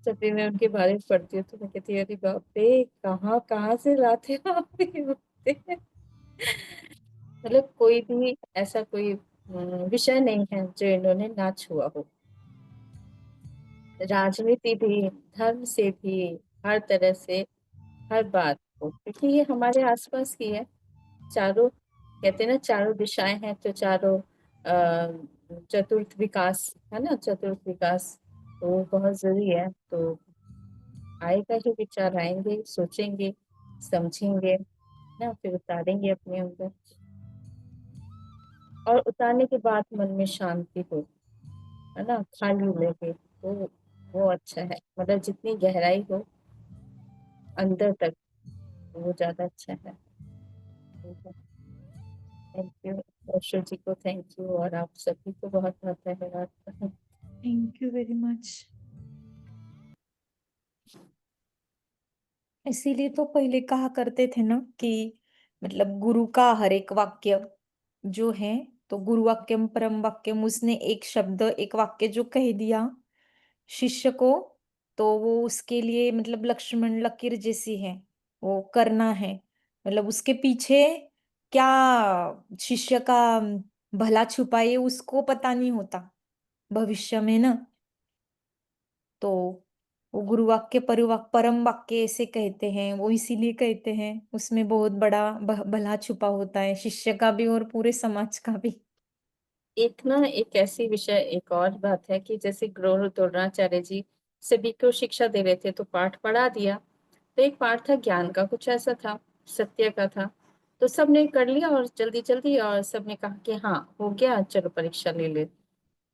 जब भी मैं उनके बारे में पढ़ती हूँ तो मैं कहती हूँ अरे बाप रे! कहाँ-कहाँ से लाते हो आप ये बातें? मतलब कोई भी ऐसा कोई विषय नहीं है जो इन्होंने ना छुआ हो। राजनीति भी, धर्म से भी, हर तरह से, हर बात को, क्योंकि ये हमारे आस-पास की है। चारों कहते हैं ना, चारों दिशाएँ हैं तो चारों चतुर्थ विकास, है ना? चतुर्थ विकास, तो वो बहुत ज़रूरी है। तो आएगा ही, विचार आएँगे, सोचेंगे, समझेंगे, ना फिर उतारेंगे अपने अंदर, और उतारने के बाद मन में शांति हो, है ना? खाली लगे, तो वो अच्छा है। मतलब जितनी गहराई हो अंदर तक, वो ज़्यादा अच्छा है। ठीक है, थैंक यू। ईश्वर जी को थैंक यू, और आप सभी को बहुत-बहुत धन्यवाद। Thank you very much. इसीलिए तो पहले कहा करते थे ना कि मतलब गुरु का हर एक वाक्य जो है, तो गुरु वाक्यम परम वाक्यम, उसने एक शब्द एक वाक्य जो कह दिया शिष्य को, तो वो उसके लिए मतलब लक्ष्मण लकीर जैसी है, वो करना है। मतलब उसके पीछे क्या शिष्य का भला छुपा है उसको पता नहीं होता भविष्य में ना। तो वो गुरु वाक्य परम वाक्य ऐसे कहते हैं, वो इसीलिए कहते हैं, उसमें बहुत बड़ा भला छुपा होता है शिष्य का भी और पूरे समाज का भी। एक ना एक ऐसी विषय एक और बात है कि जैसे गुरु द्रोणाचार्य जी सभी को शिक्षा दे रहे थे, तो पाठ पढ़ा दिया। तो एक पाठ था ज्ञान का, कुछ ऐसा था, सत्य का था। तो सबने कर लिया और जल्दी-जल्दी, और सबने कहा कि हाँ, हो गया, चलो परीक्षा ले ले।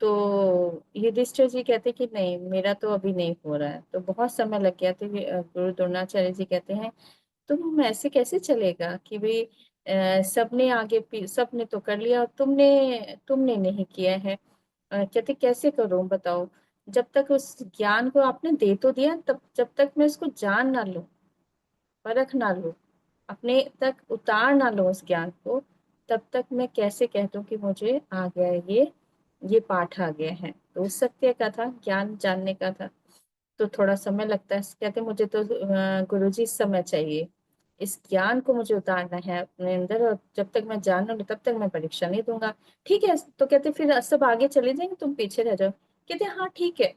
तो युधिष्ठिर जी कहते कि नहीं, मेरा तो अभी नहीं हो रहा है। तो बहुत समय लग गया। तो गुरु द्रोणाचार्य जी कहते हैं, तुम ऐसे कैसे चलेगा कि भई सबने सबने तो कर लिया और तुमने तुमने नहीं किया है। कहते कैसे करूँ बताओ? जब तक उस ज्ञान को आपने दे तो दिया, तब जब तक मैं उसको जान ना लूँ, परख ना लूँ, अपने तक उतार ना लूँ उस ज्ञान को, तब तक मैं कैसे कह दूँ कि मुझे आ गया है ये पाठ आ गया है। तो उस सत्य का था, ज्ञान जानने का था। तो थोड़ा समय लगता है। कहते मुझे तो गुरुजी समय चाहिए। इस ज्ञान को मुझे उतारना है अपने अंदर, और जब तक मैं जान ना लूँ तब तक मैं परीक्षा नहीं दूँगा। ठीक है, तो कहते फिर सब आगे चले जाएँगे, तुम पीछे रह जाओ। कहते हाँ ठीक है,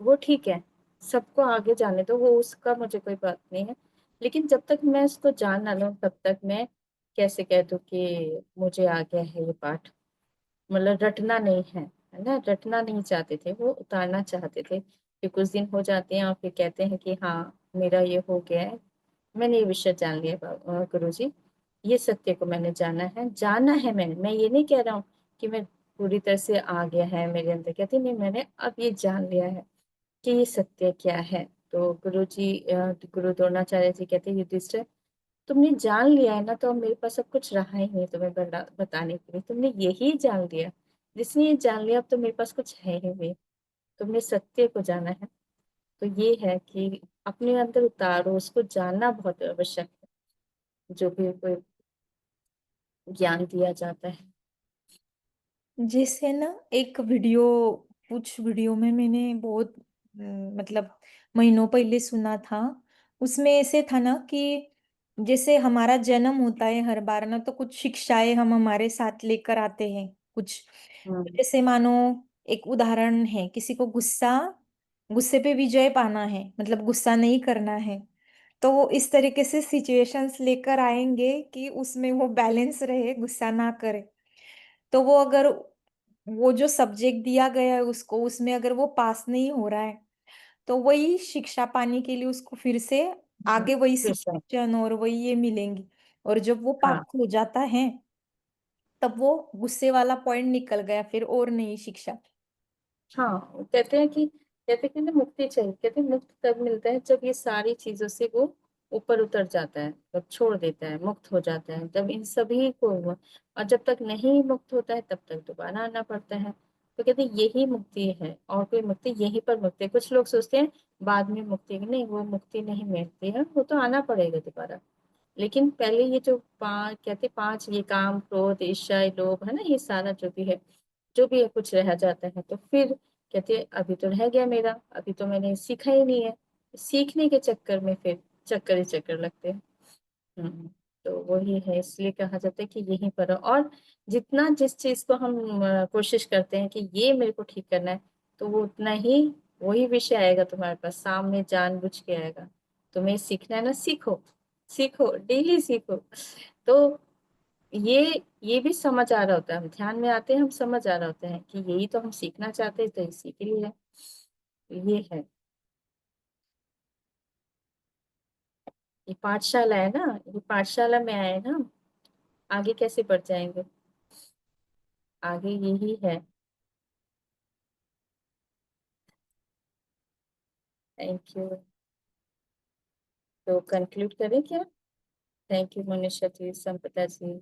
वो ठीक है, सबको आगे जाने दो, वो उसका मुझे कोई बात नहीं है। लेकिन जब तक मैं उसको जान ना लूँ तब तक मैं कैसे कह दूँ कि मुझे आ गया है ये पाठ। मतलब रटना नहीं है ना? रटना नहीं चाहते थे, वो उतारना चाहते थे। फिर कुछ दिन हो जाते हैं और फिर कहते हैं कि हाँ, मेरा ये हो गया है, मैंने ये विषय जान लिया गुरुजी, ये सत्य को मैंने जाना है मैंने। मैं ये नहीं कह रहा हूँ कि मैं पूरी तरह से आ गया है मेरे अंदर, कहते नहीं, मैंने अब ये जान लिया है कि ये सत्य क्या है। तो गुरु द्रोणाचार्य जी कहते हैं, युधिष्ठिर, तुमने जान लिया है ना, तो अब मेरे पास अब कुछ रहा ही नहीं तुम्हें बताने के लिए। तुमने यही जान लिया, जिसने ये जान लिया अब तो मेरे पास कुछ है ही नहीं। तुमने सत्य को जाना है। तो ये है कि अपने अंदर उतारो, उसको जानना बहुत आवश्यक है, जो भी कोई ज्ञान दिया जाता है। जैसे ना एक वीडियो, कुछ वीडियो में मैंने बहुत मतलब महीनों पहले सुना था। उसमें ऐसे था ना कि जैसे हमारा जन्म होता है हर बार ना, तो कुछ शिक्षाएं हम हमारे साथ लेकर आते हैं कुछ। हुँ, जैसे मानो एक उदाहरण है, किसी को गुस्से पे विजय पाना है, मतलब गुस्सा नहीं करना है, तो वो इस तरीके से सिचुएशंस लेकर आएंगे कि उसमें वो बैलेंस रहे, गुस्सा ना करे। तो वो अगर वो जो सब्जेक्ट दिया गया है उसको, उसमें अगर वो पास नहीं हो रहा है, तो वही शिक्षा पाने के लिए उसको फिर से हाँ, आगे वही फिर से सिचुएशन और वही ये मिलेंगी। और जब वो पास हाँ, हो जाता है, तब वो गुस्से वाला पॉइंट निकल गया, फिर और नहीं शिक्षा। हाँ, वो कहते हैं कि ना मुक्ति चाहिए, कहते हैं मुक्त तब मिलता है जब ये सारी चीज़ों से वो ऊपर उतर जाता है, तब छोड़ देता है, मुक्त हो जाता है, तब इन सभी को और जब तक नहीं मुक्त होता है तब तक दोबारा आना पड़ता है। तो कहते हैं यही मुक्ति है और कोई मुक्ति यहीं पर मुक्ति है। कुछ लोग सोचते हैं बाद में मुक्ति, नहीं वो मुक्ति नहीं मिलती है, वो तो आना पड़ेगा दोबारा। लेकिन पहले ये जो 5 कहते 5 ये काम, क्रोध, ईर्ष्या, लोभ है ना, ये सारा जो भी है कुछ रह जाता है। तो फिर कहते हैं अभी तो रह गया मेरा, अभी तो मैंने सीखा ही नहीं है। सीखने के चक्कर में फिर चक्कर ही चक्कर लगते हैं। हुँ, तो वही है, इसलिए कहा जाता है कि यहीं पर रहो और जितना जिस चीज़ को हम कोशिश करते हैं कि ये मेरे को ठीक करना है, तो वो उतना ही वही विषय आएगा तुम्हारे पास, सामने जानबूझ के आएगा। तुम्हें सीखना है ना, सीखो, सीखो, डेली सीखो। तो ये भी समझ आ रहा होता है, हम ध्यान में आते हैं, हम समझ आ रहा होता है कि यही तो हम सीखना चाहते हैं, तो इसी के लिए है। तो ये है, ये पाठशाला है ना, ये पाठशाला में आए ना, आगे कैसे बढ़ जाएँगे? आगे यही है। Thank you. तो कंक्लूड करें क्या? थैंक यू मोनिशा जी, संपदा जी।